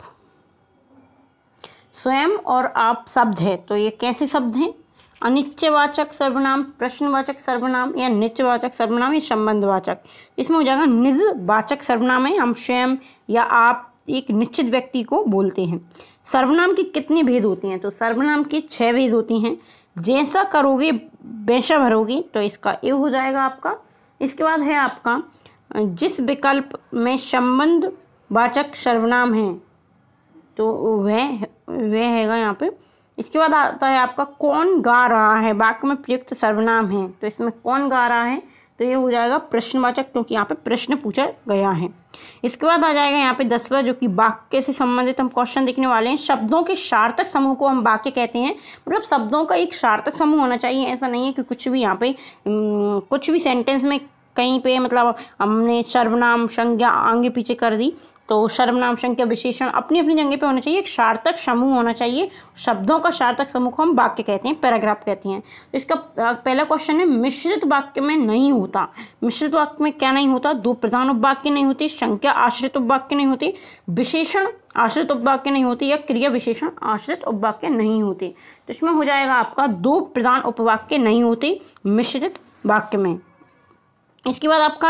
S1: स्वयं और आप शब्द है, तो ये कैसे शब्द हैं? अनिश्चयवाचक सर्वनाम, प्रश्नवाचक सर्वनाम, या निश्चयवाचक सर्वनाम, या संबंधवाचक। इसमें हो जाएगा निजवाचक सर्वनाम है, हम स्वयं या आप एक निश्चित व्यक्ति को बोलते हैं। सर्वनाम की कितनी भेद होती हैं? तो सर्वनाम की 6 भेद होती हैं। जैसा करोगे वैसा भरोगे, तो इसका ए हो जाएगा आपका। इसके बाद है आपका जिस विकल्प में संबंध वाचक सर्वनाम है, तो वह हैगा यहाँ पे। इसके बाद आता है आपका कौन गा रहा है, वाक्य में प्रयुक्त सर्वनाम है, तो इसमें कौन गा रहा है, तो ये हो जाएगा प्रश्नवाचक, क्योंकि यहाँ पे प्रश्न पूछा गया है। इसके बाद आ जाएगा यहाँ पे 10वां, जो कि वाक्य से संबंधित हम क्वेश्चन देखने वाले हैं। शब्दों के सार्थक समूह को हम वाक्य कहते हैं। मतलब शब्दों का एक सार्थक समूह होना चाहिए। ऐसा नहीं है कि कुछ भी यहाँ पे कुछ भी सेंटेंस में कहीं पे मतलब हमने सर्वनाम संज्ञा आगे पीछे कर दी, तो सर्वनाम संज्ञा विशेषण अपनी अपनी जगह पे होना चाहिए। एक सार्थक समूह होना चाहिए। शब्दों का सार्थक समूह को हम वाक्य कहते हैं, पैराग्राफ कहते हैं। तो इसका पहला क्वेश्चन है मिश्रित वाक्य में नहीं होता। मिश्रित वाक्य में क्या नहीं होता? दो प्रधान उपवाक्य नहीं होते, संख्या आश्रित उपवाक्य नहीं होते, विशेषण आश्रित उपवाक्य नहीं होते, या क्रिया विशेषण आश्रित उपवाक्य नहीं होते। तो इसमें हो जाएगा आपका दो प्रधान उपवाक्य नहीं होते मिश्रित वाक्य में। इसके बाद आपका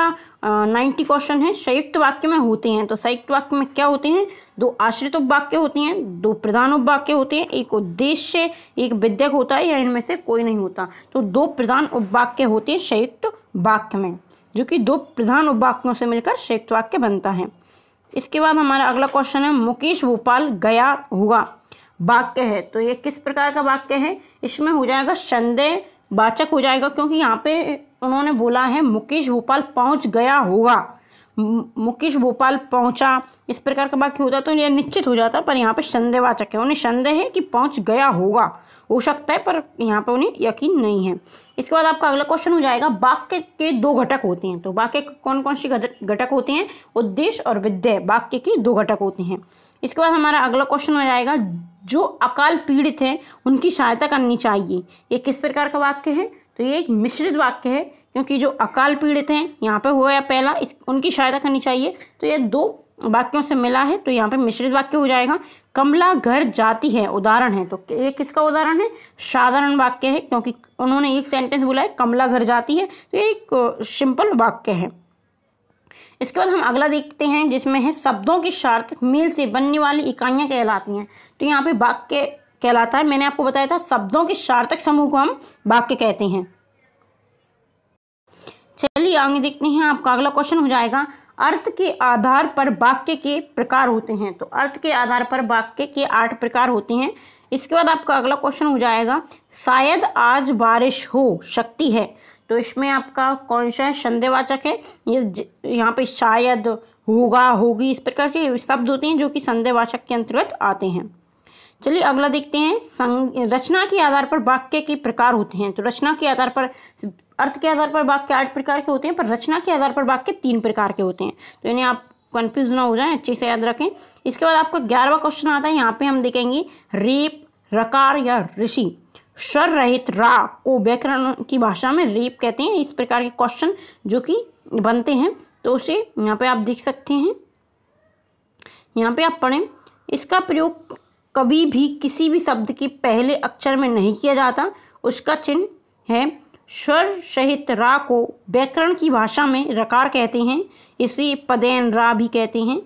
S1: 90 क्वेश्चन है संयुक्त वाक्य में होते हैं। तो संयुक्त वाक्य में क्या होते हैं? दो आश्रित उपवाक्य होते हैं, दो प्रधान उपवाक्य होते हैं, एक उद्देश्य एक विध्यक होता है, या इनमें से कोई नहीं होता। तो दो प्रधान उपवाक्य होते हैं संयुक्त वाक्य में, जो कि दो प्रधान उपवाक्यों से मिलकर संयुक्त वाक्य बनता है। इसके बाद हमारा अगला क्वेश्चन है मुकेश भोपाल गया होगा वाक्य है। तो ये किस प्रकार का वाक्य है? इसमें हो जाएगा संदेह वाचक हो जाएगा, क्योंकि यहाँ पे उन्होंने बोला है मुकेश भोपाल पहुँच गया होगा, मुकेश भोपाल पहुँचा, इस प्रकार का वाक्य होता तो यह निश्चित हो जाता। पर यहाँ पे संदेहवाचक है, उन्हें संदेह है कि पहुँच गया होगा, हो सकता है, पर यहाँ पे उन्हें यकीन नहीं है। इसके बाद आपका अगला क्वेश्चन हो जाएगा वाक्य के दो घटक होते हैं। तो वाक्य के कौन कौन सी घटक होते हैं? उद्देश्य और विध्यय वाक्य के दो घटक होते हैं। इसके बाद हमारा अगला क्वेश्चन हो जाएगा जो अकाल पीड़ित हैं उनकी सहायता करनी चाहिए। ये किस प्रकार का वाक्य है? तो ये एक मिश्रित वाक्य है, क्योंकि जो अकाल पीड़ित हैं यहाँ पे हो गया पहला, उनकी सहायता करनी चाहिए, तो ये दो वाक्यों से मिला है, तो यहाँ पे मिश्रित वाक्य हो जाएगा। कमला घर जाती है उदाहरण है, तो ये किसका उदाहरण है? साधारण वाक्य है, क्योंकि उन्होंने एक सेंटेंस बोला है कमला घर जाती है, तो ये एक सिंपल वाक्य है। इसके बाद हम अगला देखते हैं, जिसमें है शब्दों के सार्थक मेल से बनने वाली इकाइयाँ कहलाती हैं। तो यहाँ पे वाक्य कहलाता है। मैंने आपको बताया था शब्दों के सार्थक समूह को हम वाक्य कहते हैं। चलिए आगे देखते हैं। आपका अगला क्वेश्चन हो जाएगा अर्थ के आधार पर वाक्य के प्रकार होते हैं। तो अर्थ के आधार पर वाक्य के 8 प्रकार होते हैं। इसके बाद आपका अगला क्वेश्चन हो जाएगा शायद आज बारिश हो सकती है। तो इसमें आपका कौन सा है? संदेहवाचक है। ये यहाँ पे शायद, होगा, होगी, इस प्रकार के शब्द होते हैं जो कि संदेहवाचक के अंतर्गत आते हैं। चलिए अगला देखते हैं। रचना के आधार पर वाक्य के प्रकार होते हैं। तो रचना के आधार पर, अर्थ के आधार पर वाक्य 8 प्रकार के होते हैं, पर रचना के आधार पर वाक्य 3 प्रकार के होते हैं। तो इन्हें आप कंफ्यूज ना हो जाएं, अच्छे से याद रखें। इसके बाद आपका 11वां क्वेश्चन आता है। यहाँ पे हम देखेंगे रेप, रकार या ऋषि, स्वर रहित रा को व्याकरण की भाषा में रेप कहते हैं। इस प्रकार के क्वेश्चन जो कि बनते हैं, तो उसे यहाँ पे आप देख सकते हैं। यहाँ पे आप पढ़ें। इसका प्रयोग कभी भी किसी भी शब्द के पहले अक्षर में नहीं किया जाता। उसका चिन्ह है स्वर सहित रा को व्याकरण की भाषा में रकार कहते हैं। इसे पदेन रा भी कहते हैं।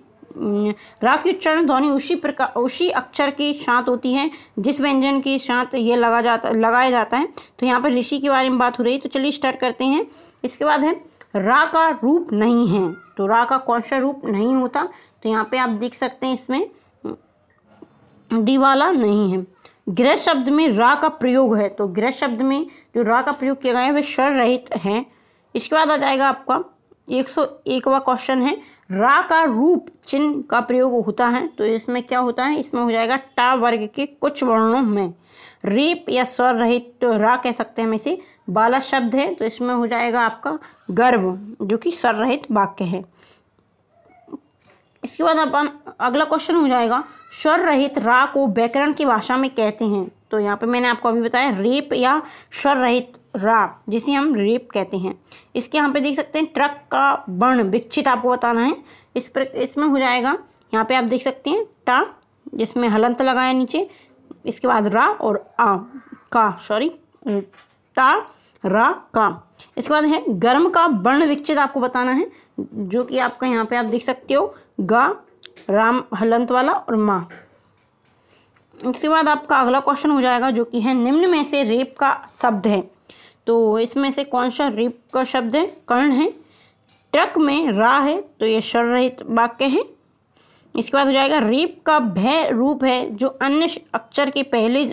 S1: रा की उच्चारण ध्वनि उसी अक्षर के साथ होती है जिस व्यंजन के साथ ये लगाया जाता है। तो यहाँ पर ऋषि के बारे में बात हो रही है। तो चलिए स्टार्ट करते हैं। इसके बाद है रा का रूप नहीं है। तो रा का कौन सा रूप नहीं होता? तो यहाँ पे आप देख सकते हैं, इसमें डी वाला नहीं है। गृह शब्द में रा का प्रयोग है। तो गृह शब्द में जो रा का प्रयोग किया गया है वह स्वर रहित है। इसके बाद आ जाएगा आपका 101वां क्वेश्चन है रा का रूप चिन्ह का प्रयोग होता है। तो इसमें क्या होता है? इसमें हो जाएगा टा वर्ग के कुछ वर्णों में रेप या स्वर रहित, तो रा कह सकते हैं हम इसे। बाला शब्द है, तो इसमें हो जाएगा आपका गर्भ, जो कि स्वर रहित वाक्य है। इसके बाद अपन अगला क्वेश्चन हो जाएगा स्वर रहित रा को व्याकरण की भाषा में कहते हैं। तो यहाँ पे मैंने आपको अभी बताया रेप या स्वर रहित रा, जिसे हम रेप कहते हैं। इसके यहाँ पे देख सकते हैं ट्रक का वर्ण विक्षित आपको बताना है। इसमें हो जाएगा, यहाँ पे आप देख सकते हैं टा, जिसमें हलंत लगाया नीचे, इसके बाद रा और टा रा का। इसके बाद है गर्म का वर्ण विक्षित आपको बताना है, जो कि आपका यहाँ पे आप देख सकते हो गा, राम हलंत वाला और माँ। इसके बाद आपका अगला क्वेश्चन हो जाएगा जो कि है निम्न में से रेप का शब्द है। तो इसमें से कौन सा रेप का शब्द है? कर्ण है। ट्रक में रा है तो ये स्वर रहित वाक्य है। इसके बाद हो जाएगा रेप का भय रूप है जो अन्य अक्षर के पहले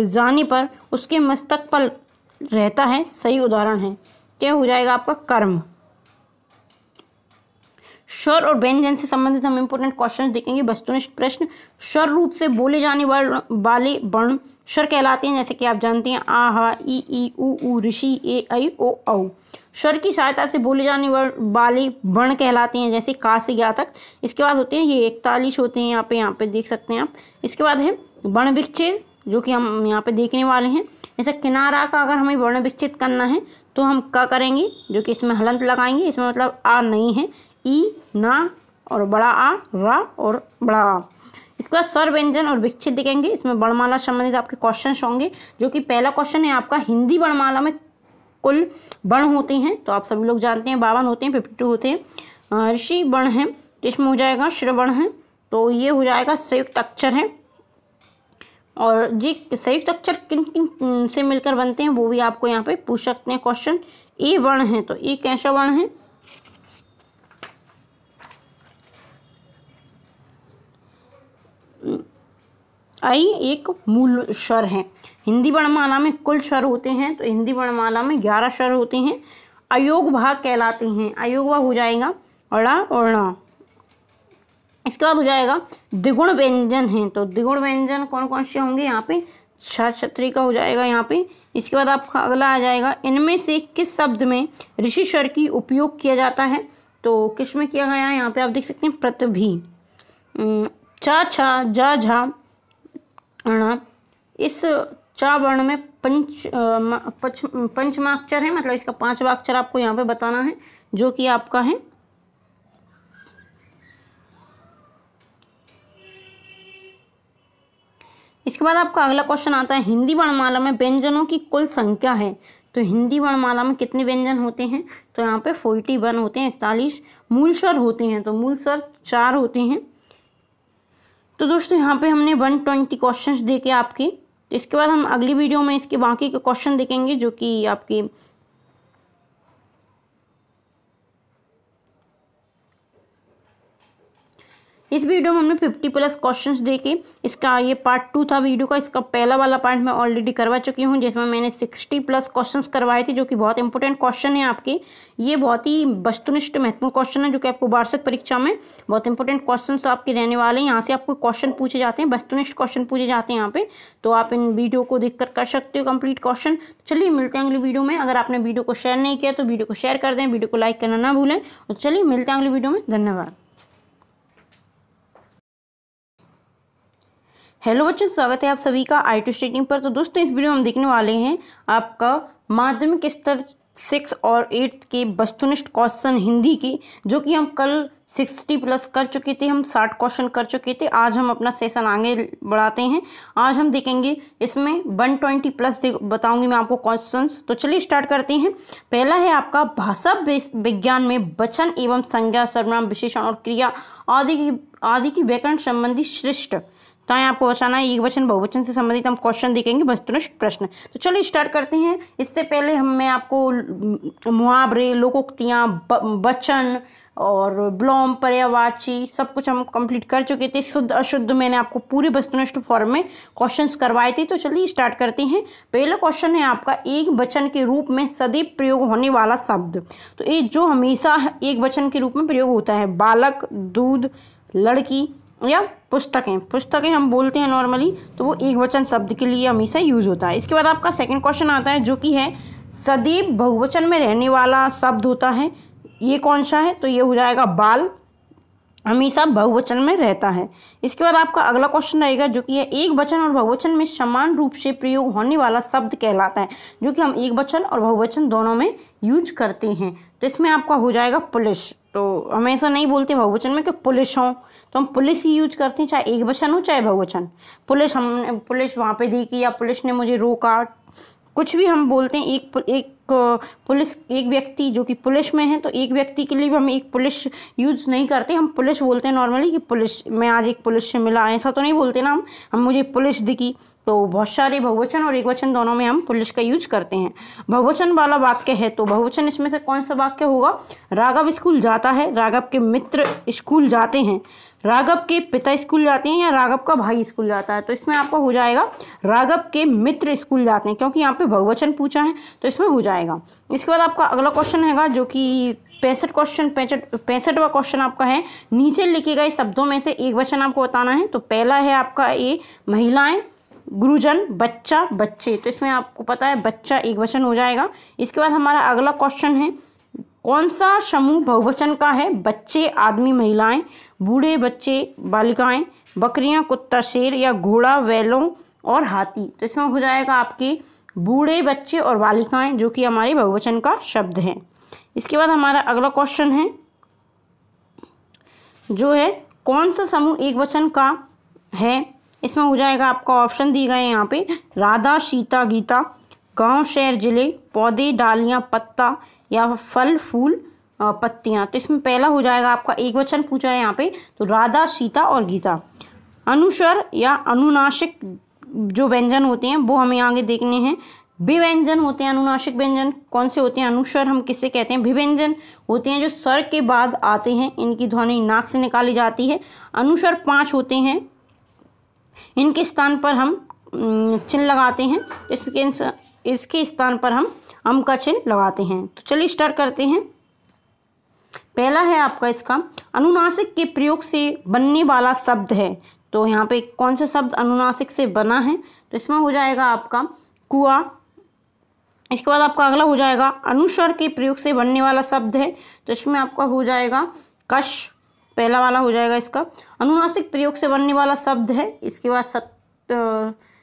S1: जाने पर उसके मस्तक पर रहता है। सही उदाहरण है। क्या हो जाएगा आपका? कर्म। स्वर और व्यंजन से संबंधित हम इंपोर्टेंट क्वेश्चन देखेंगे। वस्तुनिष्ठ प्रश्न। स्वर रूप से बोले जाने वाले वर्ण स्वर कहलाते हैं, जैसे कि आप जानते हैं आ, हा, ई, उ, ऋषि, ए, ऐ, ओ, औ। स्वर की सहायता से बोले जाने वाले वर्ण कहलाते हैं, जैसे का से ज्ञा तक। इसके बाद होते हैं ये 41 होते हैं, यहाँ पे देख सकते हैं आप। इसके बाद है वर्ण विच्छेद, जो कि हम यहाँ पे देखने वाले हैं। जैसे किनारा का अगर हमें वर्ण विच्छेद करना है तो हम क्या करेंगे, जो कि इसमें हलंत लगाएंगे। इसमें मतलब आ नहीं है, ई, ना और बड़ा आ, रा और बड़ा आ। इसके बाद स्वर व्यंजन और विच्छेद देखेंगे। इसमें वर्णमाला संबंधित आपके क्वेश्चन होंगे, जो कि पहला क्वेश्चन है आपका हिंदी वर्णमाला में कुल वर्ण होते हैं, तो आप सभी लोग जानते हैं 52 होते हैं, 52 होते हैं। ऋषि वर्ण है तो इसमें हो जाएगा श्रवण है, तो ये हो जाएगा संयुक्त अक्षर है। और जी संयुक्त अक्षर किन किन से मिलकर बनते हैं वो भी आपको यहाँ पे पूछ सकते हैं क्वेश्चन। ए वर्ण है तो ए कैसा वर्ण है? आई एक मूल स्वर है। हिंदी वर्णमाला में कुल स्वर होते हैं, तो हिंदी वर्णमाला में 11 स्वर होते हैं। अयोग भाग कहलाते हैं। अयोग भाग हो जाएगा अड़ा और णा। इसके बाद हो जाएगा द्विगुण व्यंजन है, तो द्विगुण व्यंजन कौन कौन से होंगे यहाँ पे? छत्री का हो जाएगा यहाँ पे। इसके बाद आपका अगला आ जाएगा इनमें से किस शब्द में ऋषि स्वर की उपयोग किया जाता है? तो किस में किया गया है? यहाँ पे आप देख सकते हैं पृथ्वी, चा, छा, जा, झा, अणा। इस चा वर्ण में पंचमा अक्षर है, मतलब इसका 5वां अक्षर आपको यहाँ पे बताना है, जो कि आपका है इसके बाद आपका अगला क्वेश्चन आता है हिंदी वर्णमाला में व्यंजनों की कुल संख्या है। तो हिंदी वर्णमाला में कितने व्यंजन होते हैं? तो यहाँ पे 41 होते हैं, 41 मूल स्वर होते हैं, तो मूल स्वर 4 होते हैं। तो दोस्तों यहाँ पे हमने 120 क्वेश्चंस देखे आपके। तो इसके बाद हम अगली वीडियो में इसके बाकी के क्वेश्चन देखेंगे, जो कि आपके इस वीडियो में हमने 50+ क्वेश्चंस देखे। इसका ये पार्ट 2 था वीडियो का। इसका पहला वाला पार्ट मैं ऑलरेडी करवा चुकी हूँ, जिसमें मैंने 60+ क्वेश्चंस करवाए थे, जो कि बहुत इंपॉर्टेंट क्वेश्चन है आपके। ये बहुत ही वस्तुनिष्ठ महत्वपूर्ण क्वेश्चन है, जो कि आपको वार्षिक परीक्षा में बहुत इंपॉर्टेंट क्वेश्चन आपके रहने वाले हैं। यहाँ से आपको क्वेश्चन पूछे जाते हैं, वस्तुनिष्ठ क्वेश्चन पूछे जाते हैं यहाँ पे। तो आप इन वीडियो को देखकर कर सकते हो कंप्लीट क्वेश्चन। चलिए मिलते हैं अगली वीडियो में। अगर आपने वीडियो को शेयर नहीं किया तो वीडियो को शेयर कर दें, वीडियो को लाइक करना ना भूलें। तो चलिए मिलते हैं अगली वीडियो में। धन्यवाद। हेलो बच्चों, स्वागत है आप सभी का IT स्टेटिंग पर। तो दोस्तों इस वीडियो में हम देखने वाले हैं आपका माध्यमिक स्तर 6 और 8 के वस्तुनिष्ठ क्वेश्चन हिंदी के, जो कि हम कल 60+ कर चुके थे। हम 60 क्वेश्चन कर चुके थे। आज हम अपना सेशन आगे बढ़ाते हैं। आज हम देखेंगे इसमें 120+ बताऊंगी मैं आपको क्वेश्चंस। तो चलिए स्टार्ट करते हैं। पहला है आपका भाषा विज्ञान में वचन एवं संज्ञा, सर्वनाम, विशेषण और क्रिया आदि की व्याकरण संबंधी श्रेष्ठ तो आपको बताना है। एक वचन बहुवचन से संबंधित हम क्वेश्चन देखेंगे, वस्तुनिष्ठ प्रश्न। तो चलिए स्टार्ट करते हैं। इससे पहले मैं आपको मुहावरे, लोकोक्तियाँ, वचन और विलोम, पर्यायवाची सब कुछ हम कंप्लीट कर चुके थे। शुद्ध अशुद्ध मैंने आपको पूरे वस्तुनिष्ठ फॉर्म में क्वेश्चंस करवाए थे। तो चलिए स्टार्ट करते हैं। पहला क्वेश्चन है आपका एक वचन के रूप में सदैव प्रयोग होने वाला शब्द। तो ये जो हमेशा एक वचन के रूप में प्रयोग होता है, बालक, दूध, लड़की या पुस्तकें हम बोलते हैं नॉर्मली, तो वो एक वचन शब्द के लिए हमेशा यूज होता है। इसके बाद आपका सेकंड क्वेश्चन आता है, जो कि है सदैव बहुवचन में रहने वाला शब्द होता है। ये कौन सा है? तो ये हो जाएगा बाल, हमेशा बहुवचन में रहता है। इसके बाद आपका अगला क्वेश्चन रहेगा, जो कि है एक वचन और बहुवचन में समान रूप से प्रयोग होने वाला शब्द कहलाता है, जो कि हम एक वचन और बहुवचन दोनों में यूज करते हैं। तो इसमें आपका हो जाएगा पुलिस। तो हमेशा नहीं बोलते बहुवचन में कि पुलिस हो, तो हम पुलिस ही यूज करते हैं, चाहे एक वचन हो चाहे बहुवचन। पुलिस वहाँ पे देखी, या पुलिस ने मुझे रोका, कुछ भी हम बोलते हैं एक पुलिस एक व्यक्ति जो कि पुलिस में है, तो एक व्यक्ति के लिए भी हम एक पुलिस यूज़ नहीं करते, हम पुलिस बोलते हैं नॉर्मली कि पुलिस, मैं आज एक पुलिस से मिला, ऐसा तो नहीं बोलते ना हम मुझे पुलिस दिखी। तो बहुत सारे बहुवचन और एकवचन दोनों में हम पुलिस का यूज करते हैं। बहुवचन वाला वाक्य है तो बहुवचन इसमें से कौन सा वाक्य होगा? राघव स्कूल जाता है, राघव के मित्र स्कूल जाते हैं, राघव के पिता स्कूल जाते हैं, या राघव का भाई स्कूल जाता है। तो इसमें आपका हो जाएगा राघव के मित्र स्कूल जाते हैं, क्योंकि यहाँ पे बहुवचन पूछा है तो इसमें हो जाएगा। इसके बाद आपका अगला क्वेश्चन हैगा जो कि 65वां क्वेश्चन आपका है, नीचे लिखे गए शब्दों में से एक वचन आपको बताना है। तो पहला है आपका ए महिलाएं, गुरुजन, बच्चा, बच्चे। तो इसमें आपको पता है बच्चा एक वचन हो जाएगा। इसके बाद हमारा अगला क्वेश्चन है, कौन सा समूह बहुवचन का है? बच्चे, आदमी, महिलाएं, बूढ़े, बच्चे, बालिकाएं, बकरियां, कुत्ता, शेर, या घोड़ा, बैलों और हाथी। तो इसमें हो जाएगा आपके बूढ़े, बच्चे और बालिकाएं, जो कि हमारे बहुवचन का शब्द है। इसके बाद हमारा अगला क्वेश्चन है जो है, कौन सा समूह एक वचन का है? इसमें हो जाएगा आपका ऑप्शन दिए गए हैं यहाँ पे, राधा, सीता, गीता, गांव, शहर, जिले, पौधे, डालियां, पत्ता, या फल, फूल, पत्तियां। तो इसमें पहला हो जाएगा आपका एक वचन पूछा है यहाँ पे, तो राधा, सीता और गीता। अनुस्वर या अनुनासिक जो व्यंजन होते हैं वो हमें आगे देखने हैं। विव्यंजन होते हैं अनुनासिक व्यंजन, कौन से होते हैं? अनुस्वर हम किससे कहते हैं? विव्यंजन होते हैं जो स्वर के बाद आते हैं, इनकी ध्वनि नाक से निकाली जाती है। अनुस्वर 5 होते हैं, इनके स्थान पर हम चिन्ह लगाते हैं, इसके स्थान पर हम अम का चिन्ह लगाते हैं। तो चलिए स्टार्ट करते हैं। पहला है आपका इसका, अनुनासिक के प्रयोग से बनने वाला शब्द है। तो यहाँ पे कौन सा शब्द अनुनासिक से बना है? तो इसमें हो जाएगा आपका कुआं। इसके बाद आपका अगला हो जाएगा, अनुस्वर के प्रयोग से बनने वाला शब्द है, तो इसमें आपका हो जाएगा कश, पहला वाला हो जाएगा इसका। अनुनासिक प्रयोग से बनने वाला शब्द है। इसके बाद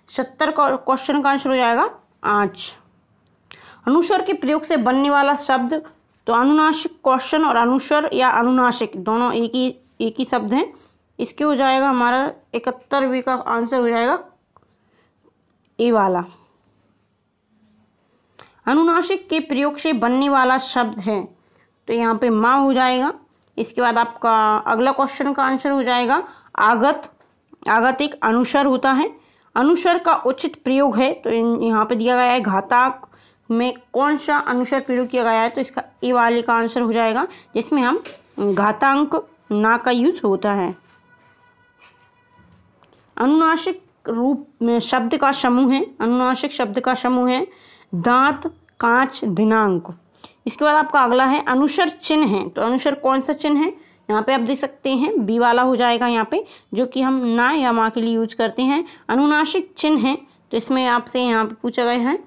S1: 70 का क्वेश्चन का आंसर हो जाएगा आँच। अनुस्वर के प्रयोग से बनने वाला शब्द, तो अनुनासिक क्वेश्चन और अनुस्वर या अनुनासिक दोनों एक ही शब्द हैं। इसके हो जाएगा हमारा 71 का आंसर हो जाएगा ए वाला। अनुनासिक के प्रयोग से बनने वाला शब्द है, तो यहाँ पे माँ हो जाएगा। इसके बाद आपका अगला क्वेश्चन का आंसर हो जाएगा आगत। आगत एक अनुस्वर होता है, अनुस्वर का उचित प्रयोग है। तो यहाँ पे दिया गया है घातांक में कौन सा अनुस्वर प्रयोग किया गया है, तो इसका ए वाले का आंसर हो जाएगा, जिसमें हम घातांक ना का यूज होता है। अनुनासिक रूप में शब्द का समूह है, अनुनासिक शब्द का समूह है दांत, कांच, दिनांक। इसके बाद आपका अगला है अनुस्वर चिन्ह है। तो अनुस्वर कौन सा चिन्ह है? यहाँ पे आप देख सकते हैं बी वाला हो जाएगा यहाँ पे, जो कि हम ना या माँ के लिए यूज करते हैं। अनुनासिक चिन्ह है, तो इसमें आपसे यहाँ पे पूछा गया है,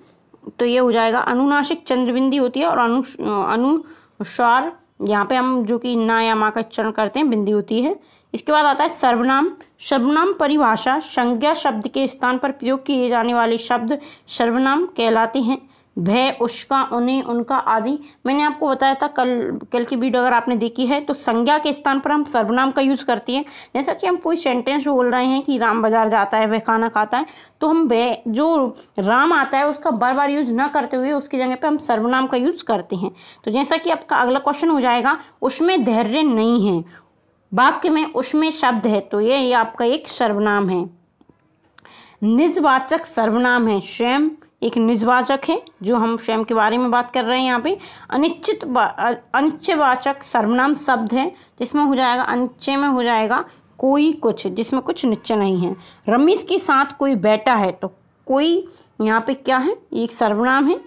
S1: तो ये हो जाएगा अनुनासिक चंद्रबिंदी होती है, और अनुस्वार यहाँ पे हम जो कि ना या माँ का उच्चारण करते हैं बिंदी होती है। इसके बाद आता है सर्वनाम। सर्वनाम परिभाषा, संज्ञा शब्द के स्थान पर प्रयोग किए जाने वाले शब्द सर्वनाम कहलाते हैं। भय, उसका, उन्हें, उनका आदि। मैंने आपको बताया था कल की वीडियो अगर आपने देखी है, तो संज्ञा के स्थान पर हम सर्वनाम का यूज़ करते हैं। जैसा कि हम कोई सेंटेंस बोल रहे हैं कि राम बाजार जाता है, वह खाना खाता है, तो हम वह जो राम आता है उसका बार बार यूज़ ना करते हुए उसकी जगह पे हम सर्वनाम का यूज़ करते हैं। तो जैसा कि आपका अगला क्वेश्चन हो जाएगा, उसमें धैर्य नहीं है। वाक्य में उसमें शब्द है, तो ये आपका एक सर्वनाम है। निजवाचक सर्वनाम है, स्वयं एक निजवाचक है, जो हम स्वयं के बारे में बात कर रहे हैं यहाँ पे। अनिश्चयवाचक सर्वनाम शब्द है, जिसमें हो जाएगा अनिश्चय में हो जाएगा कोई, कुछ, जिसमें कुछ निश्चय नहीं है। रमेश के साथ कोई बैठा है, तो कोई यहाँ पे क्या है? एक सर्वनाम है।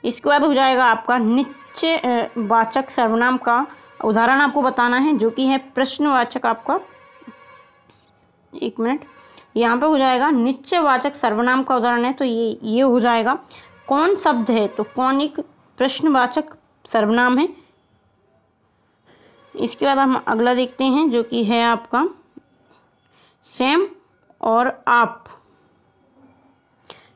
S1: इसके बाद हो जाएगा आपका निश्चयवाचक सर्वनाम का उदाहरण आपको बताना है, जो कि है प्रश्नवाचक। आपका एक मिनट, यहाँ पे हो जाएगा निश्चयवाचक सर्वनाम का उदाहरण है, तो ये हो जाएगा कौन शब्द है, तो कौन एक प्रश्नवाचक सर्वनाम है। इसके बाद हम अगला देखते हैं, जो कि है आपका स्वयं और आप।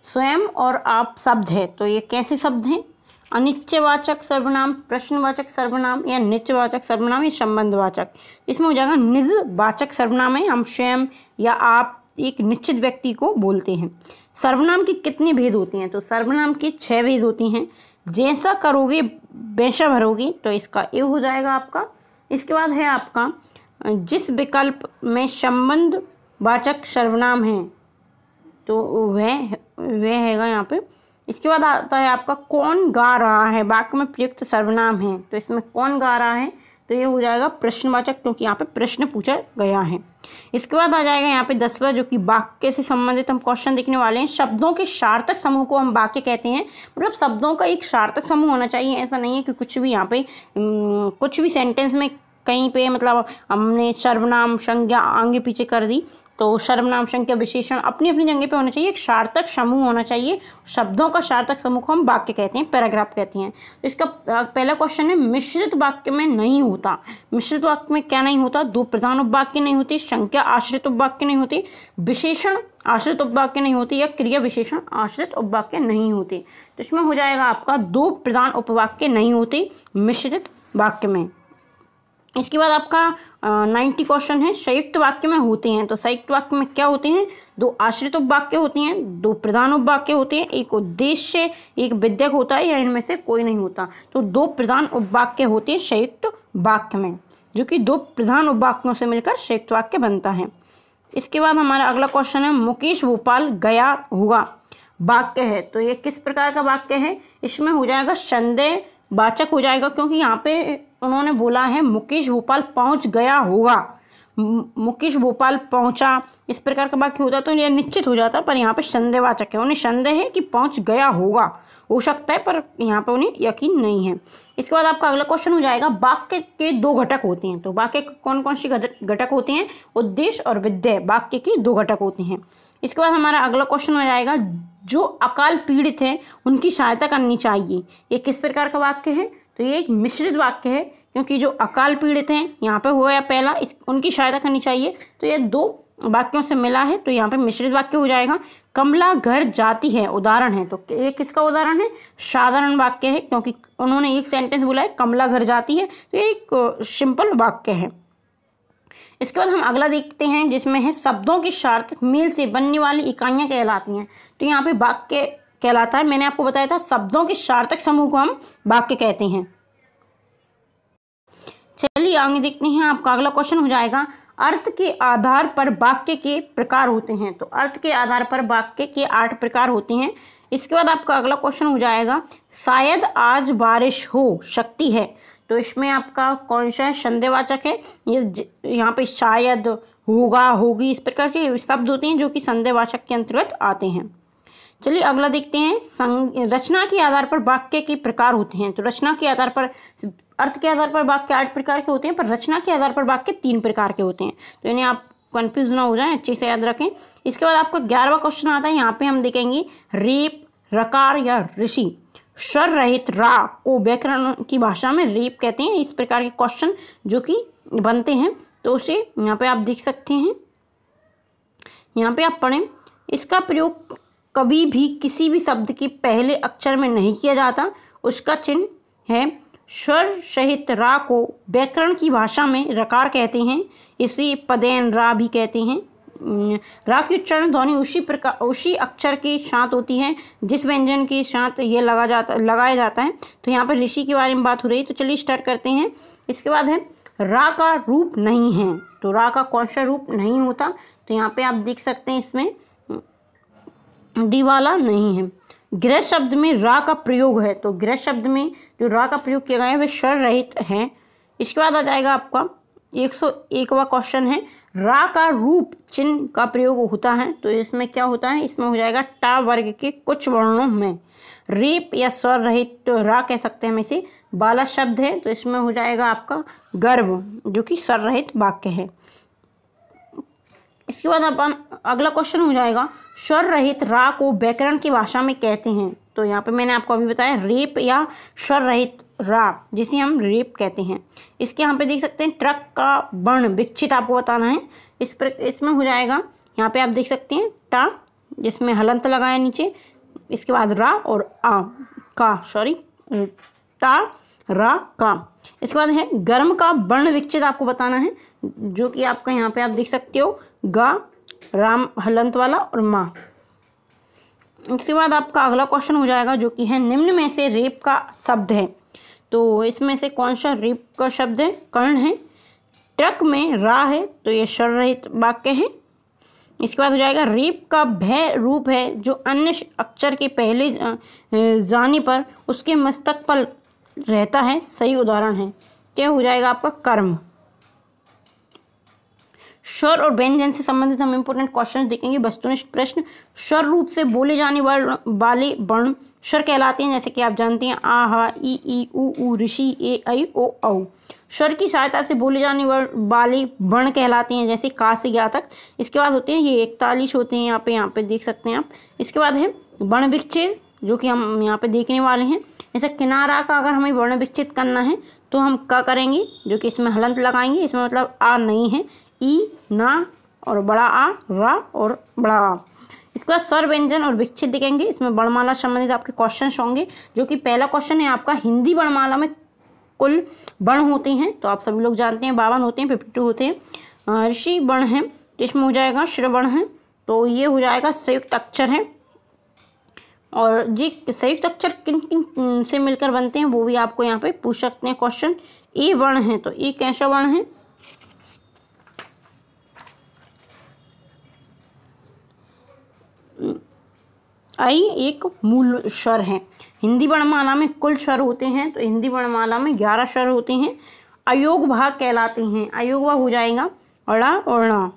S1: स्वयं और आप शब्द है, तो ये कैसे शब्द हैं? अनिश्चयवाचक सर्वनाम, प्रश्नवाचक सर्वनाम, या निश्चयवाचक सर्वनाम, या संबंधवाचक। इसमें हो जाएगा निजवाचक सर्वनाम है, हम स्वयं या आप एक निश्चित व्यक्ति को बोलते हैं। सर्वनाम की कितने भेद होते हैं? तो सर्वनाम के 6 भेद होती हैं। जैसा करोगे वैसा भरोगे, तो इसका ए हो जाएगा आपका। इसके बाद है आपका जिस विकल्प में संबंध वाचक सर्वनाम है, तो वह हैगा यहाँ पे। इसके बाद आता है आपका कौन गा रहा है, वाक्य में प्रयुक्त सर्वनाम है, तो इसमें कौन गा रहा है, तो ये हो जाएगा प्रश्नवाचक, क्योंकि यहाँ पे प्रश्न पूछा गया है। इसके बाद आ जाएगा यहाँ पे 10वां, जो कि वाक्य से संबंधित हम क्वेश्चन देखने वाले हैं। शब्दों के सार्थक समूह को हम वाक्य कहते हैं। मतलब शब्दों का एक सार्थक समूह होना चाहिए। ऐसा नहीं है कि कुछ भी यहाँ पे कुछ भी सेंटेंस में कहीं पे मतलब हमने सर्वनाम संज्ञा आगे पीछे कर दी, तो सर्वनाम संज्ञा विशेषण अपनी अपनी जगह पे होना चाहिए। एक सार्थक समूह होना चाहिए। शब्दों का सार्थक समूह को हम वाक्य कहते हैं, पैराग्राफ कहते हैं। तो इसका पहला क्वेश्चन है मिश्रित वाक्य में नहीं होता। मिश्रित वाक्य में क्या नहीं होता? 2 प्रधान उपवाक्य नहीं होते, संख्या आश्रित उपवाक्य नहीं होते, विशेषण आश्रित उपवाक्य नहीं होते, या क्रिया विशेषण आश्रित उपवाक्य नहीं होते। तो इसमें हो जाएगा आपका 2 प्रधान उपवाक्य नहीं होते मिश्रित वाक्य में। इसके बाद आपका 90 क्वेश्चन है संयुक्त वाक्य में होते हैं। तो संयुक्त वाक्य में क्या होते हैं? 2 आश्रित उपवाक्य होते हैं, 2 प्रधान उपवाक्य होते हैं, एक उद्देश्य एक विध्यक होता है, या इनमें से कोई नहीं होता। तो 2 प्रधान उपवाक्य होते हैं संयुक्त वाक्य में, जो कि 2 प्रधान उपवाक्यों से मिलकर संयुक्त वाक्य बनता है। इसके बाद हमारा अगला क्वेश्चन है मुकेश भोपाल गया होगा वाक्य है। तो ये किस प्रकार का वाक्य है? इसमें हो जाएगा संदेह वाचक हो जाएगा, क्योंकि यहाँ पे उन्होंने बोला है मुकेश भोपाल पहुँच गया होगा, मुकेश भोपाल पहुँचा, इस प्रकार का वाक्य होता तो यह निश्चित हो जाता। पर यहाँ पे संदेहवाचक है, उन्हें संदेह है कि पहुँच गया होगा, हो सकता है, पर यहाँ पे उन्हें यकीन नहीं है। इसके बाद आपका अगला क्वेश्चन हो जाएगा वाक्य के 2 घटक होते हैं। तो वाक्य के कौन कौन सी घटक होते हैं? उद्देश्य और विध्यय, वाक्य के 2 घटक होते हैं। इसके बाद हमारा अगला क्वेश्चन हो जाएगा जो अकाल पीड़ित हैं उनकी सहायता करनी चाहिए। ये किस प्रकार का वाक्य है? तो ये एक मिश्रित वाक्य है, क्योंकि जो अकाल पीड़ित हैं यहाँ पे हो गया पहला, उनकी सहायता करनी चाहिए, तो ये 2 वाक्यों से मिला है, तो यहाँ पे मिश्रित वाक्य हो जाएगा। कमला घर जाती है उदाहरण है, तो ये किसका उदाहरण है? साधारण वाक्य है, क्योंकि उन्होंने एक सेंटेंस बोला है कमला घर जाती है, तो ये एक सिंपल वाक्य है। इसके बाद हम अगला देखते हैं, जिसमें है शब्दों के सार्थक मेल से बनने वाली इकाइयाँ कहलाती हैं। तो यहाँ पे वाक्य कहलाता है। मैंने आपको बताया था शब्दों के सार्थक समूह को हम वाक्य कहते हैं। चलिए आगे देखते हैं। आपका अगला क्वेश्चन हो जाएगा अर्थ के आधार पर वाक्य के प्रकार होते हैं। तो अर्थ के आधार पर वाक्य के 8 प्रकार होते हैं। इसके बाद आपका अगला क्वेश्चन हो जाएगा शायद आज बारिश हो सकती है। तो इसमें आपका कौन सा संदेहवाचक है? ये यहाँ पे शायद, होगा, होगी, इस प्रकार के शब्द होते हैं जो कि संदेहवाचक के अंतर्गत आते हैं। चलिए अगला देखते हैं। रचना के आधार पर वाक्य के प्रकार होते हैं। तो रचना के आधार पर, अर्थ के आधार पर वाक्य 8 प्रकार के होते हैं, पर रचना के आधार पर वाक्य 3 प्रकार के होते हैं। तो इन्हें आप कंफ्यूज ना हो जाएं, अच्छे से याद रखें। इसके बाद आपका 11वां क्वेश्चन आता है। यहाँ पे हम देखेंगे रेप, रकार या ऋषि, स्वर रहित रा को व्याकरण की भाषा में रेप कहते हैं। इस प्रकार के क्वेश्चन जो कि बनते हैं, तो उसे यहाँ पे आप देख सकते हैं। यहाँ पे आप पढ़ें। इसका प्रयोग कभी भी किसी भी शब्द के पहले अक्षर में नहीं किया जाता। उसका चिन्ह है स्वर सहित रा को व्याकरण की भाषा में रकार कहते हैं। इसे पदेन रा भी कहते हैं। रा की उच्चारण ध्वनि उसी अक्षर के साथ होती है जिस व्यंजन के साथ ये लगाया जाता है। तो यहाँ पर ऋषि के बारे में बात हो रही है। तो चलिए स्टार्ट करते हैं। इसके बाद है रा का रूप नहीं है। तो रा का कौन सा रूप नहीं होता? तो यहाँ पे आप देख सकते हैं, इसमें डी वाला नहीं है। गृह शब्द में रा का प्रयोग है। तो गृह शब्द में जो रा का प्रयोग किया गया है वह स्वर रहित है। इसके बाद आ जाएगा आपका 101वां क्वेश्चन है रा का रूप चिन्ह का प्रयोग होता है। तो इसमें क्या होता है? इसमें हो जाएगा टा वर्ग के कुछ वर्णों में रेप या स्वर रहित, तो रा कह सकते हैं हम इसे। बाला शब्द है, तो इसमें हो जाएगा आपका गर्भ, जो कि स्वर रहित वाक्य है। इसके बाद अपन अगला क्वेश्चन हो जाएगा स्वर रहित रा को व्याकरण की भाषा में कहते हैं। तो यहाँ पे मैंने आपको अभी बताया रेप या स्वर रहित रा, जिसे हम रेप कहते हैं। इसके यहाँ पे देख सकते हैं ट्रक का वर्ण विक्षित आपको बताना है। इसमें हो जाएगा, यहाँ पे आप देख सकते हैं टा, जिसमें हलंत लगाया नीचे, इसके बाद रा और टा रा का। इसके बाद है गर्म का वर्ण विक्षित आपको बताना है, जो कि आपका यहाँ पे आप देख सकते हो गा राम हलंत वाला और माँ। इसके बाद आपका अगला क्वेश्चन हो जाएगा जो कि है निम्न में से रेप का शब्द है। तो इसमें से कौन सा रेप का शब्द है? कर्ण है। ट्रक में रा है तो ये स्वर रहित वाक्य है। इसके बाद हो जाएगा रेप का भय रूप है जो अन्य अक्षर के पहले जाने पर उसके मस्तक पर रहता है। सही उदाहरण है। क्या हो जाएगा आपका? कर्म। स्वर और व्यंजन से संबंधित हम इंपोर्टेंट क्वेश्चन देखेंगे। वस्तुनिष्ठ प्रश्न। स्वर रूप से बोले जाने वाले वर्ण स्वर कहलाते हैं, जैसे कि आप जानते हैं आ, हा, ई, उ, ऋषि, ए, ऐ, ओ, औ। स्वर की सहायता से बोले जाने वाले वर्ण कहलाते हैं, जैसे का से ज्ञा तक। इसके बाद होते हैं ये 41 होते हैं, यहाँ पे देख सकते हैं आप। इसके बाद है वर्ण विच्छेद, जो कि हम यहाँ पे देखने वाले हैं। जैसे किनारा का अगर हमें वर्ण विच्छेद करना है तो हम क्या करेंगे, जो कि इसमें हलंत लगाएंगे। इसमें मतलब आ नहीं है, ई, ना और बड़ा आ, रा और बड़ा आ। इसके बाद स्वर व्यंजन और विच्छेद देखेंगे। इसमें वर्णमाला संबंधित आपके क्वेश्चन होंगे, जो कि पहला क्वेश्चन है आपका हिंदी वर्णमाला में कुल वर्ण होते हैं। तो आप सभी लोग जानते हैं 52 होते हैं, 52 होते हैं। ऋषि वर्ण है तो इसमें हो जाएगा श्रवण है, तो ये हो जाएगा संयुक्त अक्षर है। और जी संयुक्त अक्षर किन किन से मिलकर बनते हैं वो भी आपको यहाँ पे पूछ सकते हैं क्वेश्चन। ए वर्ण है तो ए कैसा वर्ण है? आई एक मूल स्वर है। हिंदी वर्णमाला में कुल स्वर होते हैं, तो हिंदी वर्णमाला में 11 स्वर होते हैं। अयोग भाग कहलाते हैं। अयोग भाग हो जाएगा अड़ा और णा।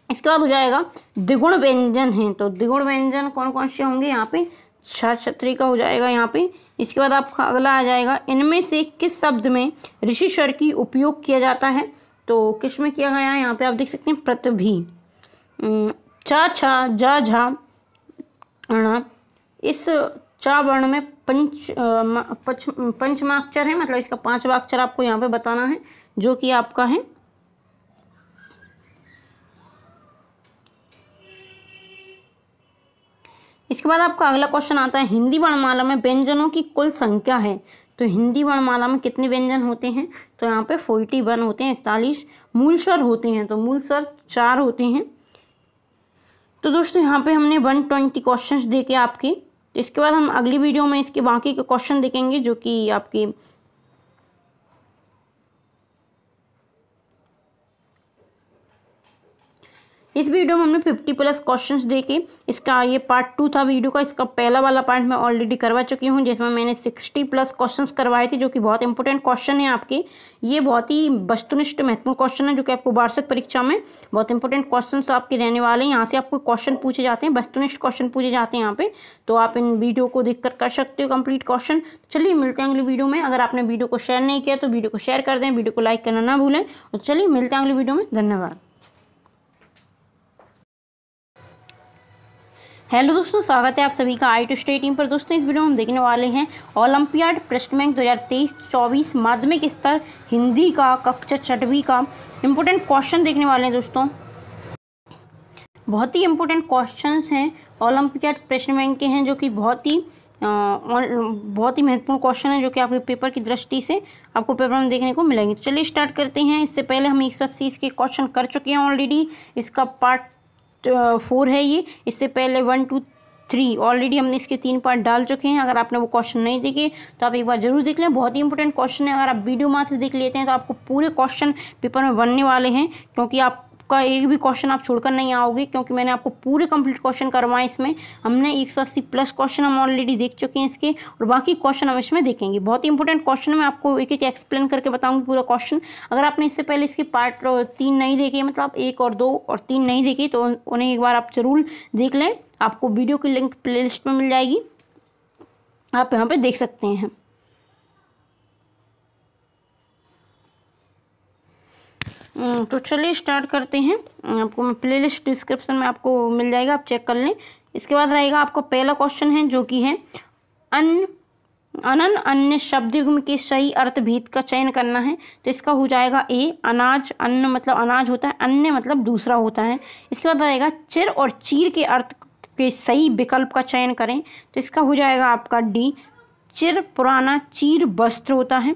S1: इसके बाद हो जाएगा द्विगुण व्यंजन है, तो द्विगुण व्यंजन कौन कौन से होंगे यहाँ पे? छत्री का हो जाएगा यहाँ पे। इसके बाद आपका अगला आ जाएगा इनमें से किस शब्द में ऋषि स्वर की उपयोग किया जाता है? तो किस में किया गया है? यहाँ पे आप देख सकते हैं पृथ्वी, चा, छा, जा, झा, अणा। इस चा वर्ण में पंचमा अक्षर है, मतलब इसका 5वां अक्षर आपको यहाँ पे बताना है, जो कि आपका है इसके बाद आपका अगला क्वेश्चन आता है हिंदी वर्णमाला में व्यंजनों की कुल संख्या है। तो हिंदी वर्णमाला में कितने व्यंजन होते हैं? तो यहाँ पे 41 होते हैं, 41 मूल स्वर होते हैं। तो मूल स्वर 4 होते हैं। तो दोस्तों यहाँ पे हमने 120 क्वेश्चंस देखे आपके। तो इसके बाद हम अगली वीडियो में इसके बाकी के क्वेश्चन देखेंगे, जो कि आपके इस वीडियो में हमने 50+ क्वेश्चंस देखे। इसका ये पार्ट 2 था वीडियो का। इसका पहला वाला पार्ट मैं ऑलरेडी करवा चुकी हूँ, जिसमें मैंने 60+ क्वेश्चंस करवाए थे, जो कि बहुत इंपॉर्टेंट क्वेश्चन है आपके। ये बहुत ही वस्तुनिष्ठ महत्वपूर्ण क्वेश्चन है, जो कि आपको वार्षिक परीक्षा में बहुत इंपॉर्टेंट क्वेश्चन आपके रहने वाले हैं। यहाँ से आपको क्वेश्चन पूछे जाते हैं, वस्तुनिष्ठ क्वेश्चन पूछे जाते हैं यहाँ पे। तो आप इन वीडियो को देखकर कर सकते हो कंप्लीट क्वेश्चन। चलिए मिलते हैं अगली वीडियो में। अगर आपने वीडियो को शेयर नहीं किया तो वीडियो को शेयर कर दें, वीडियो को लाइक करना ना भूलें। तो चलिए मिलते हैं अगली वीडियो में। धन्यवाद। हेलो दोस्तों, स्वागत है आप सभी का आई टू स्टडी टीम पर। दोस्तों इस वीडियो में हम देखने वाले हैं ओलंपियाड प्रश्न बैंक 2023-24 माध्यमिक स्तर हिंदी का कक्षा 6वीं का इम्पोर्टेंट क्वेश्चन देखने वाले हैं। दोस्तों बहुत ही इम्पोर्टेंट क्वेश्चंस हैं, ओलंपियाड प्रश्न बैंक के हैं, जो कि बहुत ही महत्वपूर्ण क्वेश्चन है, जो कि आपके पेपर की दृष्टि से आपको पेपर में देखने को मिलेंगे। तो चलिए स्टार्ट करते हैं। इससे पहले हम 180 के क्वेश्चन कर चुके हैं ऑलरेडी। इसका पार्ट 4 है ये। इससे पहले 1, 2, 3 ऑलरेडी हमने इसके 3 पार्ट डाल चुके हैं। अगर आपने वो क्वेश्चन नहीं देखे तो आप एक बार जरूर देख लें, बहुत ही इंपॉर्टेंट क्वेश्चन है। अगर आप वीडियो मात्र देख लेते हैं तो आपको पूरे क्वेश्चन पेपर में बनने वाले हैं, क्योंकि आपका एक भी क्वेश्चन आप छोड़कर नहीं आओगे, क्योंकि मैंने आपको पूरे कंप्लीट क्वेश्चन करवाए। इसमें हमने 180+ क्वेश्चन हम ऑलरेडी देख चुके हैं इसके, और बाकी क्वेश्चन हम इसमें देखेंगे। बहुत ही इंपॉर्टेंट क्वेश्चन है, मैं आपको एक एक एक्सप्लेन करके बताऊंगी पूरा क्वेश्चन। अगर आपने इससे पहले इसके पार्ट 3 नहीं देखे, मतलब 1 और 2 और 3 नहीं देखे, तो उन्हें एक बार आप जरूर देख लें। आपको वीडियो की लिंक प्लेलिस्ट में मिल जाएगी, आप यहाँ पे देख सकते हैं। तो चलिए स्टार्ट करते हैं। आपको मैं प्लेलिस्ट डिस्क्रिप्शन में आपको मिल जाएगा, आप चेक कर लें। इसके बाद रहेगा आपका पहला क्वेश्चन है, जो कि है अनन अन्य शब्द युग्म के सही अर्थ भेद का चयन करना है। तो इसका हो जाएगा ए अनाज। अन्न मतलब अनाज होता है, अन्य मतलब दूसरा होता है। इसके बाद रहेगा चिर और चीर के अर्थ के सही विकल्प का चयन करें। तो इसका हो जाएगा आपका डी चिर पुराना, चीर वस्त्र होता है।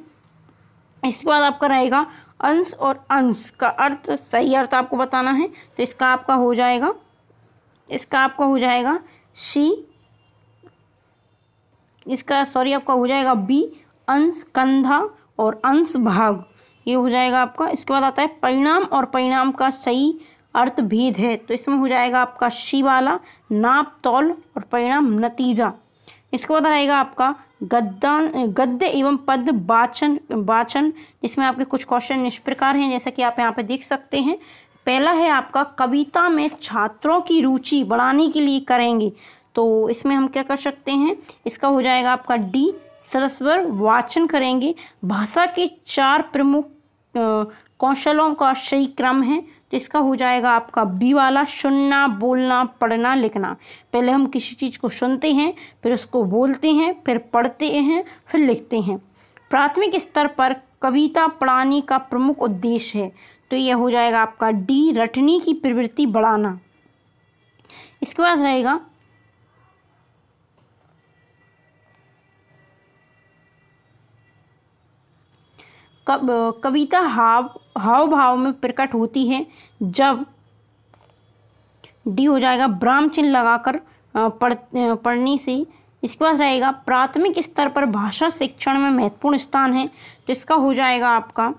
S1: इसके बाद आपका रहेगा अंश और अंश का अर्थ, सही अर्थ आपको बताना है। तो इसका आपका हो जाएगा सी, आपका हो जाएगा बी, अंश कंधा और अंश भाग, ये हो जाएगा आपका। इसके बाद आता है परिणाम और परिणाम का सही अर्थ भेद है, तो इसमें हो जाएगा आपका सी वाला, नाप तौल और परिणाम नतीजा। इसके बाद आएगा आपका गद्य एवं पद वाचन, जिसमें आपके कुछ क्वेश्चन इस प्रकार हैं, जैसा कि आप यहाँ पे देख सकते हैं। पहला है आपका कविता में छात्रों की रुचि बढ़ाने के लिए करेंगे, तो इसमें हम क्या कर सकते हैं, इसका हो जाएगा आपका डी, सरस्वर वाचन करेंगे। भाषा के 4 प्रमुख कौशलों का सही क्रम है, तो इसका हो जाएगा आपका बी वाला, सुनना, बोलना, पढ़ना, लिखना। पहले हम किसी चीज़ को सुनते हैं, फिर उसको बोलते हैं, फिर पढ़ते हैं, फिर लिखते हैं। प्राथमिक स्तर पर कविता पढ़ाने का प्रमुख उद्देश्य है, तो यह हो जाएगा आपका डी, रटने की प्रवृत्ति बढ़ाना। इसके बाद रहेगा कविता हाव भाव में प्रकट होती है जब, डी हो जाएगा ब्राह्म चिन्ह लगाकर पढ़ने से। इसके बाद रहेगा प्राथमिक स्तर पर भाषा शिक्षण में महत्वपूर्ण स्थान है, तो इसका हो जाएगा आपका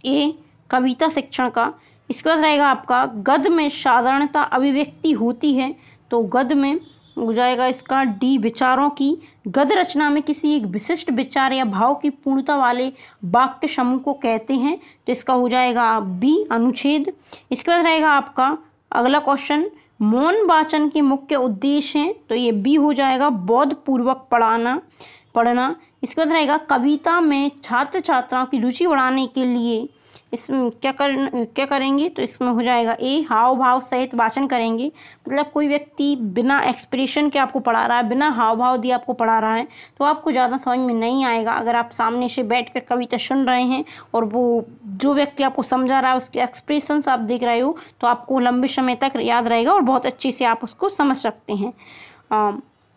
S1: ए, कविता शिक्षण का। इसके बाद रहेगा आपका गद्य में साधारणता अभिव्यक्ति होती है, तो गद्य में हो जाएगा इसका डी, विचारों की। गद्य रचना में किसी एक विशिष्ट विचार या भाव की पूर्णता वाले वाक्य समूह को कहते हैं, तो इसका हो जाएगा बी, अनुच्छेद। इसके बाद रहेगा आपका अगला क्वेश्चन, मौन वाचन के मुख्य उद्देश्य हैं, तो ये बी हो जाएगा, बोधपूर्वक पढ़ना। इसके बाद रहेगा कविता में छात्र छात्राओं की रुचि बढ़ाने के लिए इसमें क्या करेंगे, तो इसमें हो जाएगा ए, हाव भाव सहित वाचन करेंगे। मतलब कोई व्यक्ति बिना एक्सप्रेशन के आपको पढ़ा रहा है, बिना हाव भाव दिए आपको पढ़ा रहा है, तो आपको ज़्यादा समझ में नहीं आएगा। अगर आप सामने से बैठकर कविता सुन रहे हैं और वो जो व्यक्ति आपको समझा रहा है उसके एक्सप्रेशंस आप देख रहे हो, तो आपको लंबे समय तक याद रहेगा और बहुत अच्छे से आप उसको समझ सकते हैं।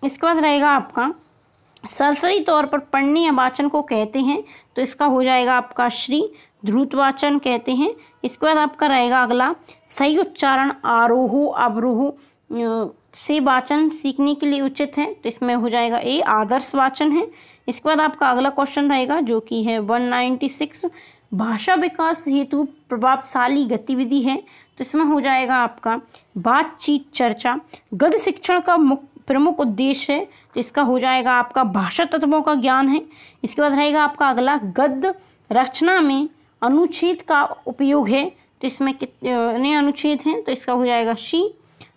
S1: इसके बाद रहेगा आपका सरसरी तौर पर पढ़ने या वाचन को कहते हैं, तो इसका हो जाएगा आपका श्री, ध्रुत वाचन कहते हैं। इसके बाद आपका रहेगा अगला सही उच्चारण आरोह अवरोह से वाचन सीखने के लिए उचित है, तो इसमें हो जाएगा ए, आदर्श वाचन है। इसके बाद आपका अगला क्वेश्चन रहेगा जो कि है 196, भाषा विकास हेतु प्रभावशाली गतिविधि है, तो इसमें हो जाएगा आपका बातचीत चर्चा। गद्य शिक्षण का प्रमुख उद्देश्य है, तो इसका हो जाएगा आपका भाषा तत्वों का ज्ञान है। इसके बाद रहेगा आपका अगला गद्य रचना में अनुच्छेद का उपयोग है, तो इसमें कितने अनुच्छेद हैं, तो इसका हो जाएगा सी,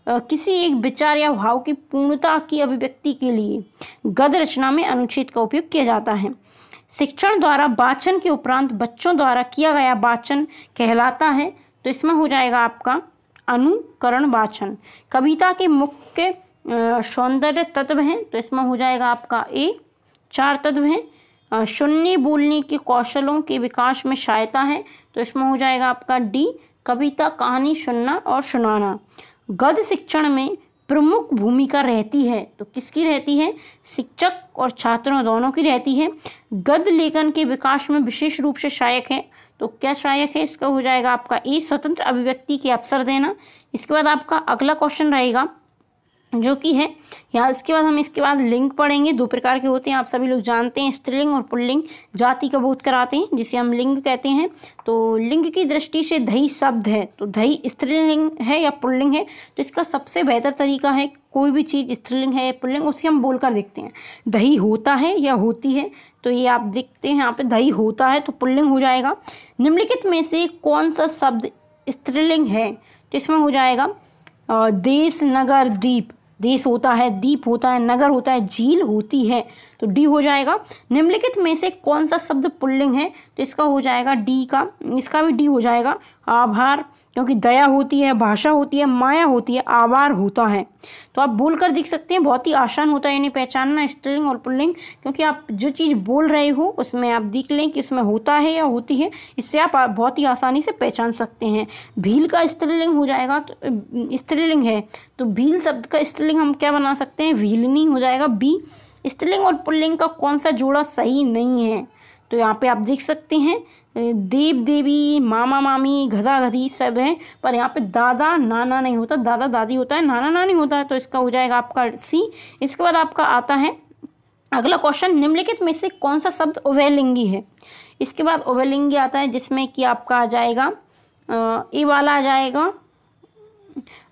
S1: किसी एक विचार या भाव की पूर्णता की अभिव्यक्ति के लिए गद्य रचना में अनुच्छेद का उपयोग किया जाता है। शिक्षण द्वारा वाचन के उपरांत बच्चों द्वारा किया गया वाचन कहलाता है, तो इसमें हो जाएगा आपका अनुकरण वाचन। कविता के मुख्य सौंदर्य तत्व हैं, तो इसमें हो जाएगा आपका ए, 4 तत्व हैं। सुनने बोलने के कौशलों के विकास में सहायता है, तो इसमें हो जाएगा आपका डी, कविता कहानी सुनना और सुनाना। गद्य शिक्षण में प्रमुख भूमिका रहती है, तो किसकी रहती है, शिक्षक और छात्रों दोनों की रहती है। गद्य लेखन के विकास में विशेष रूप से सहायक है, तो क्या सहायक है, इसका हो जाएगा आपका ए, स्वतंत्र अभिव्यक्ति के अवसर देना। इसके बाद आपका अगला क्वेश्चन रहेगा जो कि है यहाँ, इसके बाद हम इसके बाद लिंग पढ़ेंगे। 2 प्रकार के होते हैं, आप सभी लोग जानते हैं, स्त्रीलिंग और पुल्लिंग। जाति का बोध कराते हैं जिसे हम लिंग कहते हैं। तो लिंग की दृष्टि से दही शब्द है, तो दही स्त्रीलिंग है या पुल्लिंग है, तो इसका सबसे बेहतर तरीका है कोई भी चीज़ स्त्रीलिंग है या पुल्लिंग उसे हम बोलकर देखते हैं। दही होता है या होती है, तो ये आप देखते हैं यहाँ पे दही होता है तो पुल्लिंग हो जाएगा। निम्नलिखित में से कौन सा शब्द स्त्रीलिंग है, तो इसमें हो जाएगा देश, नगर, द्वीप। देश होता है, द्वीप होता है, नगर होता है, झील होती है, तो डी हो जाएगा। निम्नलिखित में से कौन सा शब्द पुल्लिंग है, तो इसका हो जाएगा डी का, इसका भी डी हो जाएगा। आभार, क्योंकि दया होती है, भाषा होती है, माया होती है, आभार होता है। तो आप बोल कर देख सकते हैं, बहुत ही आसान होता है इन्हें पहचानना स्त्रीलिंग और पुल्लिंग, क्योंकि आप जो चीज़ बोल रहे हो उसमें आप देख लें कि उसमें होता है या होती है, इससे आप बहुत ही आसानी से पहचान सकते हैं। भील का स्त्रीलिंग हो जाएगा, तो स्त्रीलिंग है तो भील शब्द का स्त्रीलिंग हम क्या बना सकते हैं, भीलनी हो जाएगा बी। स्त्रीलिंग और पुल्लिंग का कौन सा जोड़ा सही नहीं है, तो यहाँ पे आप देख सकते हैं देव देवी, मामा मामी, गधा गधी सब है, पर यहाँ पे दादा नाना नहीं होता, दादा दादी होता है, नाना नानी होता है, तो इसका हो जाएगा आपका सी। इसके बाद आपका आता है अगला क्वेश्चन, निम्नलिखित में से कौन सा शब्द उभयलिंगी है। इसके बाद उभयलिंगी आता है जिसमें कि आपका आ जाएगा ए वाला आ जाएगा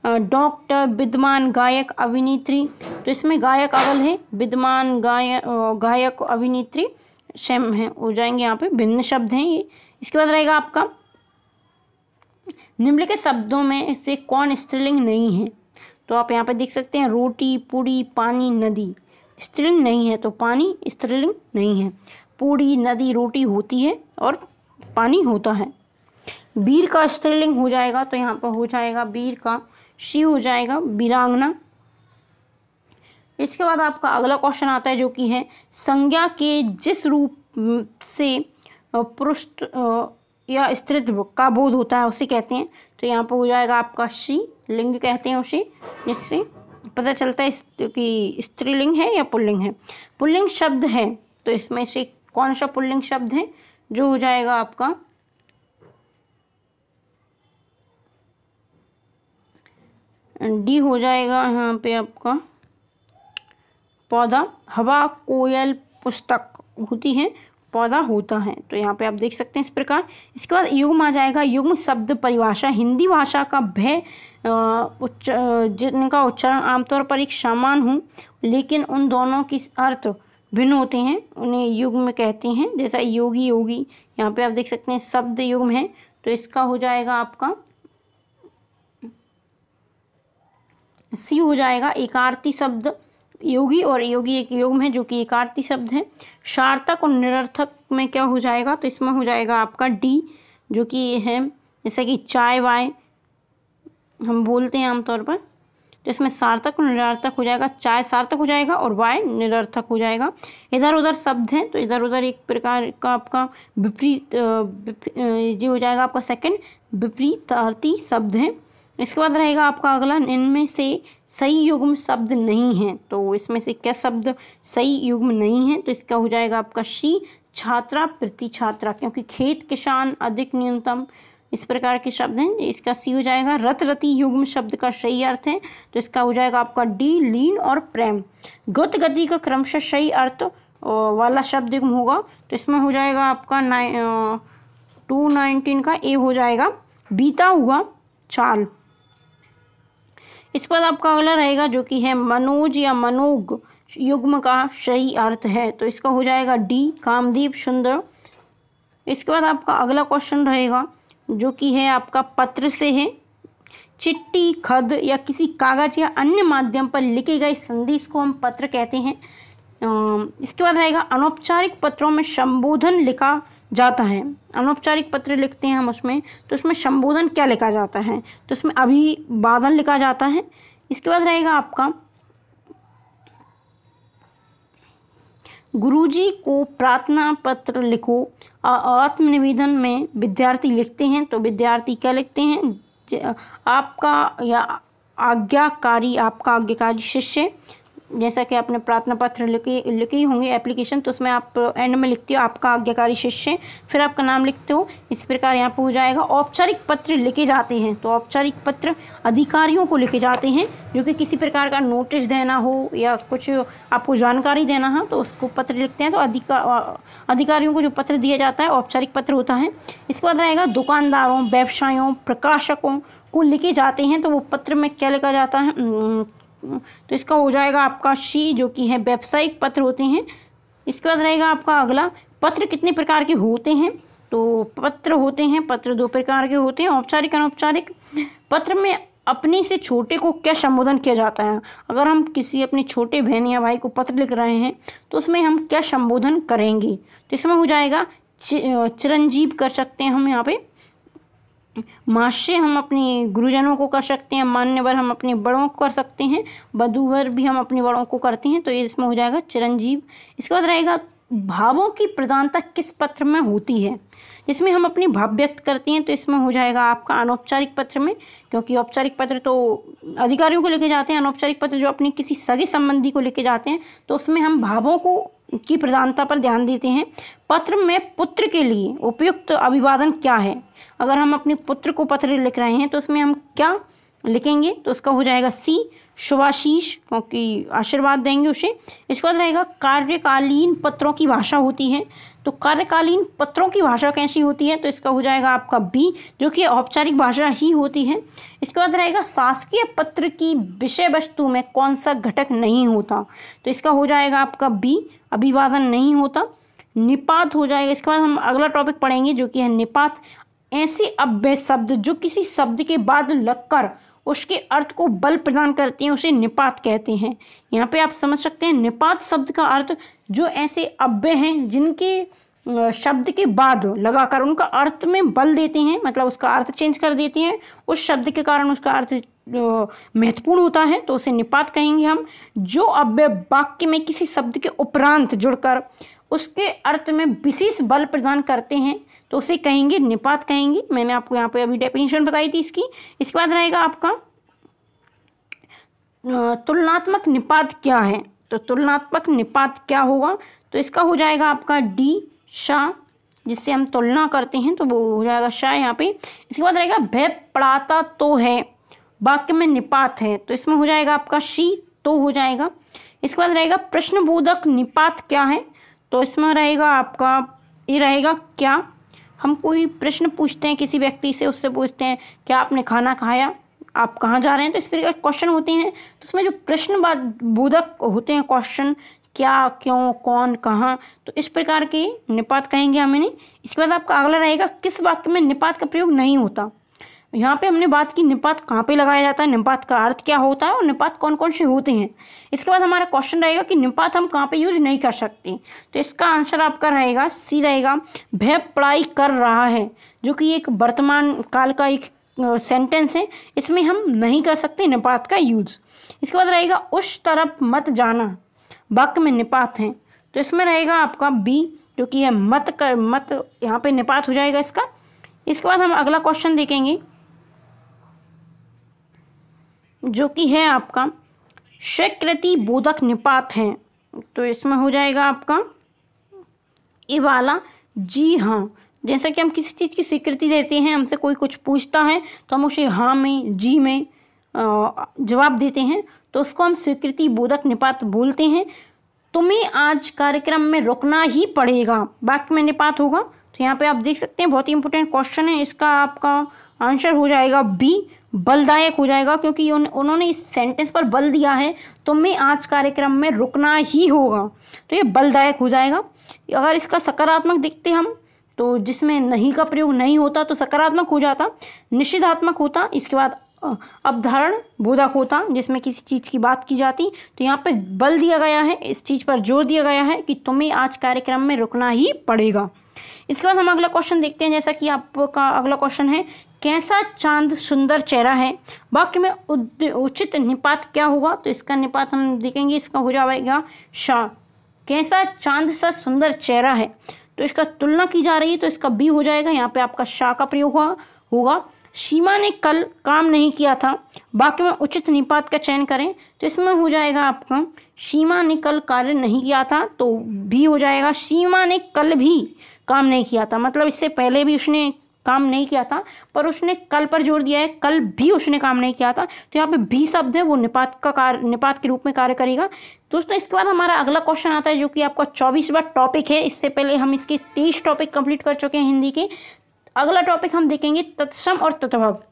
S1: डॉक्टर, विद्वान, गायक, अभिनेत्री। तो इसमें गायक अवल है, विद्वान, गायक, अभिनेत्री सेम है, हो जाएंगे यहाँ पे भिन्न शब्द हैं ये। इसके बाद रहेगा आपका निम्नलिखित शब्दों में से कौन स्त्रीलिंग नहीं है। तो आप यहाँ पे देख सकते हैं रोटी, पूड़ी, पानी, नदी। स्त्रीलिंग नहीं है तो पानी स्त्रीलिंग नहीं है, पूड़ी, नदी, रोटी होती है और पानी होता है। वीर का स्त्रीलिंग हो जाएगा तो यहाँ पर हो जाएगा वीर का शी हो जाएगा वीरांगना। इसके बाद आपका अगला क्वेश्चन आता है जो कि है संज्ञा के जिस रूप से पुरुष या स्त्रीत्व का बोध होता है उसे कहते हैं। तो यहाँ पर हो जाएगा आपका शी, लिंग कहते हैं उसे, जिससे पता चलता है कि स्त्रीलिंग है या पुल्लिंग है। पुल्लिंग शब्द है तो इसमें से कौन सा पुल्लिंग शब्द है, जो हो जाएगा आपका डी हो जाएगा यहाँ पे आपका पौधा। हवा, कोयल, पुस्तक होती है, पौधा होता है। तो यहाँ पे आप देख सकते हैं इस प्रकार। इसके बाद युग्म आ जाएगा। युग्म शब्द परिभाषा, हिंदी भाषा का भय जिनका उच्चारण आमतौर पर एक समान हो लेकिन उन दोनों की अर्थ भिन्न होते हैं, उन्हें युग्म कहते हैं। जैसा योगी, योगी, यहाँ पे आप देख सकते हैं शब्द युग्म है, तो इसका हो जाएगा आपका सी हो जाएगा एकार्थी शब्द। योगी और योगी एक युग्म है जो कि एकार्थी शब्द है। सार्थक और निरर्थक में क्या हो जाएगा, तो इसमें हो जाएगा आपका डी, जो कि है जैसे कि चाय वाय हम बोलते हैं आमतौर पर, तो इसमें सार्थक और निरर्थक हो जाएगा। चाय सार्थक हो जाएगा और वाय निरर्थक हो जाएगा। इधर उधर शब्द है तो इधर उधर एक प्रकार का आपका विपरीत जो हो जाएगा आपका सेकंड विपरीतार्थी शब्द है। इसके बाद रहेगा आपका अगला, इनमें से सही युग्म शब्द नहीं है। तो इसमें से क्या शब्द सही युग्म नहीं है, तो इसका हो जाएगा आपका शी, छात्रा, प्रति छात्रा, क्योंकि खेत, किसान, अधिक, न्यूनतम इस प्रकार के शब्द हैं। इसका सी हो जाएगा। रत, रति युग्म शब्द का सही अर्थ है, तो इसका हो जाएगा आपका डी, लीन और प्रेम। गत, गति का क्रमशः सही अर्थ वाला शब्द युग्म होगा, तो इसमें हो जाएगा आपका 219 का ए हो जाएगा बीता हुआ चाल। इसके बाद आपका अगला रहेगा जो कि है मनोज या मनोग युग्म का सही अर्थ है, तो इसका हो जाएगा डी, कामदीप, सुंदर। इसके बाद आपका अगला क्वेश्चन रहेगा जो कि है आपका पत्र से है। चिट्ठी, खत या किसी कागज या अन्य माध्यम पर लिखे गए संदेश को हम पत्र कहते हैं। इसके बाद रहेगा अनौपचारिक पत्रों में संबोधन लिखा जाता है। अनौपचारिक पत्र लिखते हैं हम उसमें, तो उसमें संबोधन क्या लिखा जाता है, तो उसमें अभिवादन लिखा जाता है। इसके बाद रहेगा आपका गुरुजी को प्रार्थना पत्र लिखो। आत्मनिवेदन में विद्यार्थी लिखते हैं, तो विद्यार्थी क्या लिखते हैं, आपका या आज्ञाकारी, आपका आज्ञाकारी शिष्य। जैसा कि आपने प्रार्थना पत्र लिखे ही होंगे एप्लीकेशन, तो उसमें आप एंड में लिखते हो आपका आज्ञाकारी शिष्य, फिर आपका नाम लिखते हो। इस प्रकार यहाँ पर हो जाएगा। औपचारिक पत्र लिखे जाते हैं, तो औपचारिक पत्र अधिकारियों को लिखे जाते हैं, जो कि किसी प्रकार का नोटिस देना हो या कुछ आपको जानकारी देना हो तो उसको पत्र लिखते हैं। तो अधिकारियों को जो पत्र दिया जाता है औपचारिक पत्र होता है। इसके बाद रहेगा दुकानदारों, व्यवसायियों, प्रकाशकों को लिखे जाते हैं, तो वो पत्र में क्या लिखा जाता है, तो इसका हो जाएगा आपका शी, जो कि है व्यावसायिक पत्र होते हैं। इसके बाद रहेगा आपका अगला, पत्र कितने प्रकार के होते हैं, तो पत्र होते हैं, पत्र 2 प्रकार के होते हैं, औपचारिक, अनौपचारिक। पत्र में अपने से छोटे को क्या संबोधन किया जाता है, अगर हम किसी अपने छोटे बहन या भाई को पत्र लिख रहे हैं तो उसमें हम क्या संबोधन करेंगे, तो इसमें हो जाएगा चिरंजीव कर सकते हैं हम यहाँ पे। महाशय हम अपने गुरुजनों को कर सकते हैं, मान्यवर हम अपने बड़ों को कर सकते हैं, वधूवर भी हम अपने बड़ों को करते हैं, तो ये इसमें हो जाएगा चिरंजीव। इसके बाद रहेगा भावों की प्रधानता किस पत्र में होती है? जिसमें हम अपनी भाव व्यक्त करते हैं तो इसमें हो जाएगा आपका अनौपचारिक पत्र में, क्योंकि औपचारिक पत्र तो अधिकारियों को लेके जाते हैं, अनौपचारिक पत्र जो अपनी किसी सगे संबंधी को लेके जाते हैं तो उसमें हम भावों को की प्रधानता पर ध्यान देते हैं। पत्र में पुत्र के लिए उपयुक्त अभिवादन क्या है? अगर हम अपने पुत्र को पत्र लिख रहे हैं तो उसमें हम क्या लिखेंगे? तो उसका हो जाएगा सी, शुभाशीष, क्योंकि आशीर्वाद देंगे उसे। इसके बाद रहेगा कार्यकालीन पत्रों की भाषा होती है, तो कार्यकालीन पत्रों की भाषा कैसी होती है? तो इसका हो जाएगा आपका बी, जो कि औपचारिक भाषा ही होती है। इसके बाद रहेगा शासकीय पत्र की विषय वस्तु में कौन सा घटक नहीं होता? तो इसका हो जाएगा आपका बी, अभिवादन नहीं होता। निपात हो जाएगा। इसके बाद हम अगला टॉपिक पढ़ेंगे जो कि है निपात। ऐसे अव्यय शब्द जो किसी शब्द के बाद लगकर उसके अर्थ को बल प्रदान करते हैं उसे निपात कहते हैं। यहाँ पे आप समझ सकते हैं निपात शब्द का अर्थ जो ऐसे अव्यय हैं जिनके शब्द के बाद लगाकर उनका अर्थ में बल देते हैं, मतलब उसका अर्थ चेंज कर देते हैं, उस शब्द के कारण उसका अर्थ महत्वपूर्ण होता है तो उसे निपात कहेंगे हम। जो अव्यय वाक्य में किसी शब्द के उपरांत जुड़कर उसके अर्थ में विशेष बल प्रदान करते हैं तो उसे कहेंगे निपात कहेंगे। मैंने आपको यहाँ पे अभी डेफिनेशन बताई थी इसकी। इसके बाद रहेगा आपका तुलनात्मक निपात क्या है? तो तुलनात्मक निपात क्या होगा? तो इसका हो जाएगा आपका डी, शाह, जिससे हम तुलना करते हैं तो वो हो जाएगा शाह यहाँ पे। इसके बाद रहेगा भय पड़ाता तो है, वाक्य में निपात है, तो इसमें हो जाएगा आपका शी, तो हो जाएगा। इसके बाद रहेगा प्रश्नबोधक निपात क्या है? तो इसमें रहेगा आपका ये रहेगा क्या। हम कोई प्रश्न पूछते हैं किसी व्यक्ति से, उससे पूछते हैं क्या आपने खाना खाया, आप कहाँ जा रहे हैं, तो इस प्रकार क्वेश्चन होते हैं। तो उसमें जो प्रश्न बोधक होते हैं क्वेश्चन, क्या, क्यों, कौन, कहाँ, तो इस प्रकार के निपात कहेंगे हम इन्हें। इसके बाद आपका अगला रहेगा किस वाक्य में निपात का प्रयोग नहीं होता? यहाँ पे हमने बात की निपात कहाँ पे लगाया जाता है, निपात का अर्थ क्या होता है और निपात कौन कौन से होते हैं। इसके बाद हमारा क्वेश्चन रहेगा कि निपात हम कहाँ पे यूज नहीं कर सकते, तो इसका आंसर आपका रहेगा सी रहेगा, वह पढ़ाई कर रहा है, जो कि एक वर्तमान काल का एक सेंटेंस है, इसमें हम नहीं कर सकते निपात का यूज। इसके बाद रहेगा उस तरफ मत जाना, वाक्य में निपात है, तो इसमें रहेगा आपका बी, जो कि है मत कर, मत यहाँ पे निपात हो जाएगा इसका। इसके बाद हम अगला क्वेश्चन देखेंगे जो कि है आपका स्वीकृति बोधक निपात है, तो इसमें हो जाएगा आपका ये वाला जी हाँ। जैसा कि हम किसी चीज़ की स्वीकृति देते हैं, हमसे कोई कुछ पूछता है तो हम उसे हाँ में, जी में जवाब देते हैं, तो उसको हम स्वीकृति बोधक निपात बोलते हैं। तुम्हें आज कार्यक्रम में रुकना ही पड़ेगा, वाक्य में निपात होगा। तो यहाँ पे आप देख सकते हैं बहुत ही इंपॉर्टेंट क्वेश्चन है, इसका आपका आंसर हो जाएगा बी, बलदायक हो जाएगा, क्योंकि उन्होंने इस सेंटेंस पर बल दिया है, तुम्हें आज कार्यक्रम में रुकना ही होगा, तो ये बलदायक हो जाएगा। अगर इसका सकारात्मक देखते हम तो जिसमें नहीं का प्रयोग नहीं होता तो सकारात्मक हो जाता, निषेधात्मक होता, इसके बाद अवधारण बोधक होता जिसमें किसी चीज़ की बात की जाती। तो यहाँ पे बल दिया गया है, इस चीज़ पर जोर दिया गया है कि तुम्हें आज कार्यक्रम में रुकना ही पड़ेगा। इसके बाद हम अगला क्वेश्चन देखते हैं, जैसा कि आपका अगला क्वेश्चन है कैसा चांद सुंदर चेहरा है, वाक्य में उचित निपात क्या होगा? तो इसका निपात हम देखेंगे, इसका हो जाएगा शाह, कैसा चांद सा सुंदर चेहरा है, तो इसका तुलना की जा रही है तो इसका बी हो जाएगा, यहाँ पे आपका शाह का प्रयोग होगा। सीमा ने कल काम नहीं किया था, वाक्य में उचित निपात का चयन करें, तो इसमें हो जाएगा आपका सीमा ने कल कार्य नहीं किया था, तो भी हो जाएगा सीमा ने कल भी काम नहीं किया था, मतलब इससे पहले भी उसने काम नहीं किया था पर उसने कल पर जोर दिया है, कल भी उसने काम नहीं किया था, तो यहाँ पे भी शब्द है वो निपात के रूप में कार्य करेगा। दोस्तों इसके बाद हमारा अगला क्वेश्चन आता है जो कि आपका 24वां टॉपिक है। इससे पहले हम इसके 23 टॉपिक कंप्लीट कर चुके हैं हिंदी के। अगला टॉपिक हम देखेंगे तत्सम और तद्भव।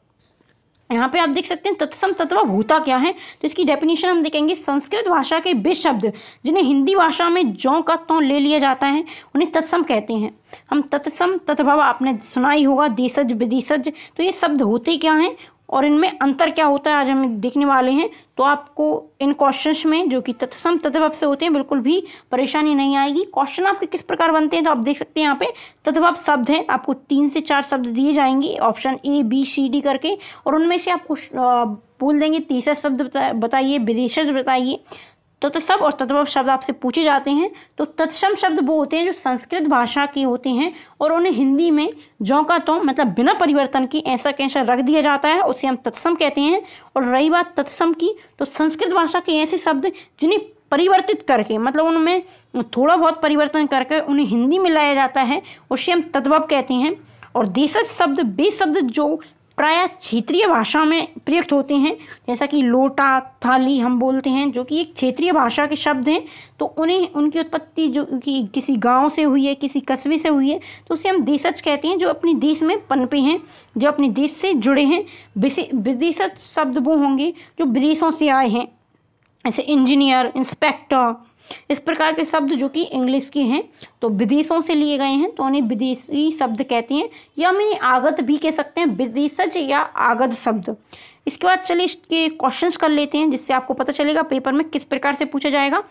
S1: यहाँ पे आप देख सकते हैं तत्सम तद्भव होता क्या है, तो इसकी डेफिनेशन हम देखेंगे। संस्कृत भाषा के वे शब्द जिन्हें हिंदी भाषा में ज्यों का त्यों ले लिया जाता है उन्हें तत्सम कहते हैं। हम तत्सम तद्भव आपने सुना ही होगा, देशज विदेशज, तो ये शब्द होते क्या हैं और इनमें अंतर क्या होता है आज हम देखने वाले हैं। तो आपको इन क्वेश्चंस में जो कि तत्सम तद्भव से होते हैं बिल्कुल भी परेशानी नहीं आएगी। क्वेश्चन आपके किस प्रकार बनते हैं तो आप देख सकते हैं यहाँ पे तद्भव शब्द है, आपको 3 से 4 शब्द दिए जाएंगे option A B C D करके, और उनमें से आपको बोल देंगे तीसरा शब्द बताइए, विदेशज बताइए, तत्सम और तद्भव शब्द आपसे पूछे जाते हैं तो तत्सम शब्द वो होते हैं जो संस्कृत भाषा के होते हैं और उन्हें हिंदी में ज्यों का त्यों मतलब बिना परिवर्तन की ऐसा कैसा रख दिया जाता है, उसे हम तत्सम कहते हैं। और रही बात तत्सम की, तो संस्कृत भाषा के ऐसे शब्द जिन्हें परिवर्तित करके मतलब उनमें थोड़ा बहुत परिवर्तन करके उन्हें हिंदी में लाया जाता है, उसे हम तद्भव कहते हैं। और देशज शब्द वे शब्द जो प्रायः क्षेत्रीय भाषा में प्रयुक्त होते हैं, जैसा कि लोटा, थाली हम बोलते हैं, जो कि एक क्षेत्रीय भाषा के शब्द हैं। तो उन्हें उनकी उत्पत्ति जो कि किसी गांव से हुई है, किसी कस्बे से हुई है, तो उसे हम देशज कहते हैं, जो अपने देश में पनपे हैं, जो अपने देश से जुड़े हैं। विदेशज शब्द वो होंगे जो विदेशों से आए हैं, ऐसे इंजीनियर, इंस्पेक्टर, इस प्रकार के शब्द जो कि इंग्लिश के हैं तो विदेशों से लिए गए हैं, तो उन्हें विदेशी शब्द कहते हैं, या हम इन्हें आगत भी कह सकते हैं, विदेशज या आगत शब्द। इसके बाद चलिए इसके क्वेश्चंस कर लेते हैं, जिससे आपको पता चलेगा पेपर में किस प्रकार से पूछा जाएगा।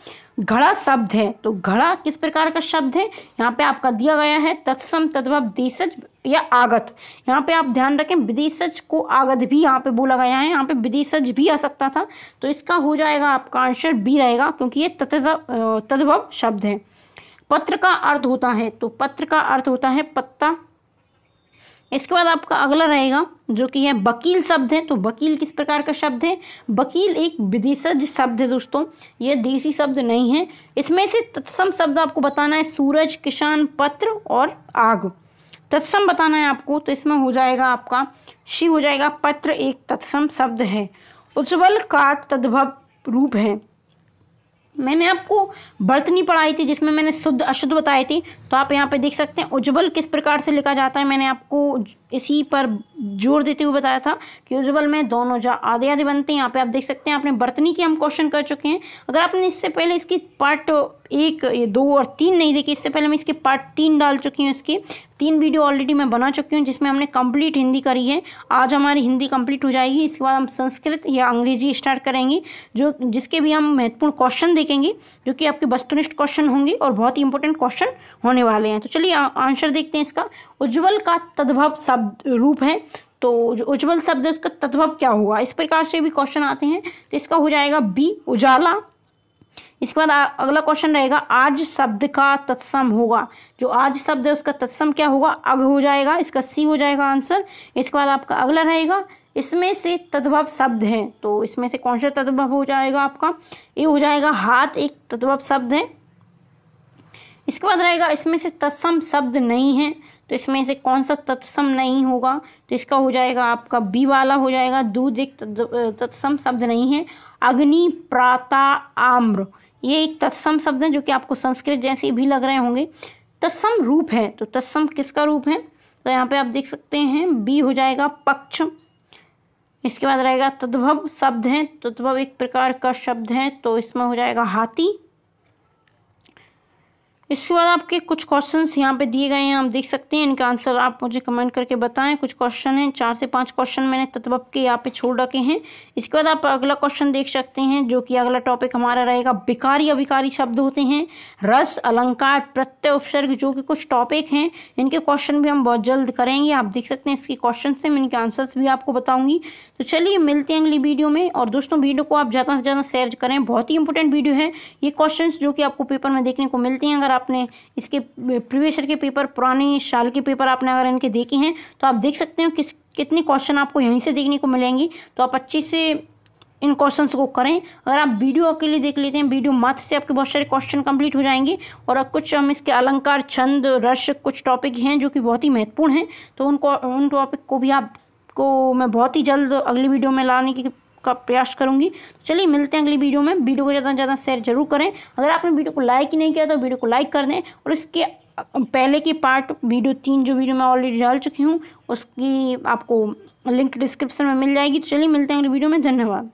S1: घड़ा शब्द है, तो घड़ा किस प्रकार का शब्द है, यहाँ पे आपका दिया गया है तत्सम, तद्भव, देशज या आगत। यहाँ पे आप ध्यान रखें विदेशज को आगत भी यहाँ पे बोला गया है, यहाँ पे विदेशज भी आ सकता था, तो इसका हो जाएगा आपका आंसर बी रहेगा, क्योंकि ये तद्भव शब्द है। पत्र का अर्थ होता है, तो पत्र का अर्थ होता है पत्ता। इसके बाद आपका अगला रहेगा जो कि है वकील शब्द है, तो वकील किस प्रकार का शब्द है, वकील एक विदेशज शब्द है दोस्तों, ये देसी शब्द नहीं है। इसमें से तत्सम शब्द आपको बताना है सूरज, किसान, पत्र और आग। तत्सम बताना है आपको, तो इसमें हो जाएगा आपका शी हो जाएगा, पत्र एक तत्सम शब्द है। उज्ज्वल का तद्भव रूप है, मैंने आपको वर्तनी पढ़ाई थी जिसमें मैंने शुद्ध अशुद्ध बताए थे, तो आप यहाँ पे देख सकते हैं उज्ज्वल किस प्रकार से लिखा जाता है। मैंने आपको इसी पर जोर देते हुए बताया था कि उज्ज्वल में दोनों जा आधे आधे बनते हैं। यहाँ पे आप देख सकते हैं, आपने वर्तनी की हम क्वेश्चन कर चुके हैं। अगर आपने इससे पहले इसकी पार्ट 1, 2 और 3 नहीं देखी, इससे पहले मैं इसके पार्ट 3 डाल चुकी हूँ। इसके 3 वीडियो ऑलरेडी मैं बना चुकी हूँ जिसमें हमने कंप्लीट हिंदी करी है। आज हमारी हिंदी कंप्लीट हो जाएगी, इसके बाद हम संस्कृत या अंग्रेजी स्टार्ट करेंगे, जो जिसके भी हम महत्वपूर्ण क्वेश्चन देखेंगे, जो कि आपके वस्तुनिष्ठ क्वेश्चन होंगे और बहुत ही इंपॉर्टेंट क्वेश्चन होने वाले हैं। तो चलिए आंसर देखते हैं इसका। उज्ज्वल का तद्भव शब्द रूप है, तो जो उज्ज्वल शब्द है उसका तद्भव क्या हुआ, इस प्रकार से भी क्वेश्चन आते हैं, तो इसका हो जाएगा बी उजाला। इसके बाद अगला क्वेश्चन रहेगा आज शब्द का तत्सम होगा, जो आज शब्द है उसका तत्सम क्या होगा, अग हो जाएगा, इसका सी हो जाएगा आंसर। इसके बाद आपका अगला रहेगा इसमें से तद्भव शब्द है, तो इसमें से कौन सा तद्भव हो जाएगा आपका, ये हो जाएगा हाथ एक तद्भव शब्द है। इसके बाद रहेगा इसमें से तत्सम शब्द नहीं है, तो इसमें से कौन सा तत्सम नहीं होगा, तो इसका हो जाएगा आपका बी वाला हो जाएगा, दूध एक तत्सम शब्द नहीं है। अग्नि, प्राता, आम्र, ये एक तत्सम शब्द है जो कि आपको संस्कृत जैसे भी लग रहे होंगे। तत्सम रूप है, तो तत्सम किसका रूप है, तो यहाँ पे आप देख सकते हैं बी हो जाएगा पक्ष। इसके बाद रहेगा तद्भव शब्द है, तद्भव एक प्रकार का शब्द है, तो इसमें हो जाएगा हाथी। इसके बाद आपके कुछ क्वेश्चंस यहाँ पे दिए गए हैं, आप देख सकते हैं, इनका आंसर आप मुझे कमेंट करके बताएं। कुछ क्वेश्चन हैं, 4 से 5 क्वेश्चन मैंने तद्भव के यहाँ पे छोड़ रखे हैं। इसके बाद आप अगला क्वेश्चन देख सकते हैं, जो कि अगला टॉपिक हमारा रहेगा विकारी अविकारी शब्द होते हैं, रस, अलंकार, प्रत्यय, उपसर्ग, जो कि कुछ टॉपिक हैं, इनके क्वेश्चन भी हम बहुत जल्द करेंगे। आप देख सकते हैं इसके क्वेश्चन से मैं इनके आंसर्स भी आपको बताऊँगी। तो चलिए मिलते हैं अगली वीडियो में, और दोस्तों वीडियो को आप ज़्यादा से ज़्यादा शेयर करें, बहुत ही इंपॉर्टेंट वीडियो है ये क्वेश्चन जो कि आपको पेपर में देखने को मिलते हैं। अगर आपने इसके प्रीवियस ईयर के पेपर, पुराने साल के पेपर आपने अगर इनके देखे हैं, तो आप देख सकते हो कितने क्वेश्चन आपको यहीं से देखने को मिलेंगे। तो आप अच्छे से इन क्वेश्चंस को करें। अगर आप वीडियो अकेले देख लेते हैं, वीडियो मात्र से आपके बहुत सारे क्वेश्चन कंप्लीट हो जाएंगे। और अब कुछ हम इसके अलंकार, छंद, रस, कुछ टॉपिक हैं जो कि बहुत ही महत्वपूर्ण हैं, तो उन टॉपिक को भी आपको मैं बहुत ही जल्द अगली वीडियो में लाने की का प्रयास करूंगी। तो चलिए मिलते हैं अगली वीडियो में। वीडियो को ज़्यादा से ज़्यादा शेयर जरूर करें। अगर आपने वीडियो को लाइक ही नहीं किया तो वीडियो को लाइक कर दें, और इसके पहले की पार्ट वीडियो 3 जो वीडियो मैं ऑलरेडी डाल चुकी हूँ, उसकी आपको लिंक डिस्क्रिप्शन में मिल जाएगी। तो चलिए मिलते हैं अगली वीडियो में, धन्यवाद।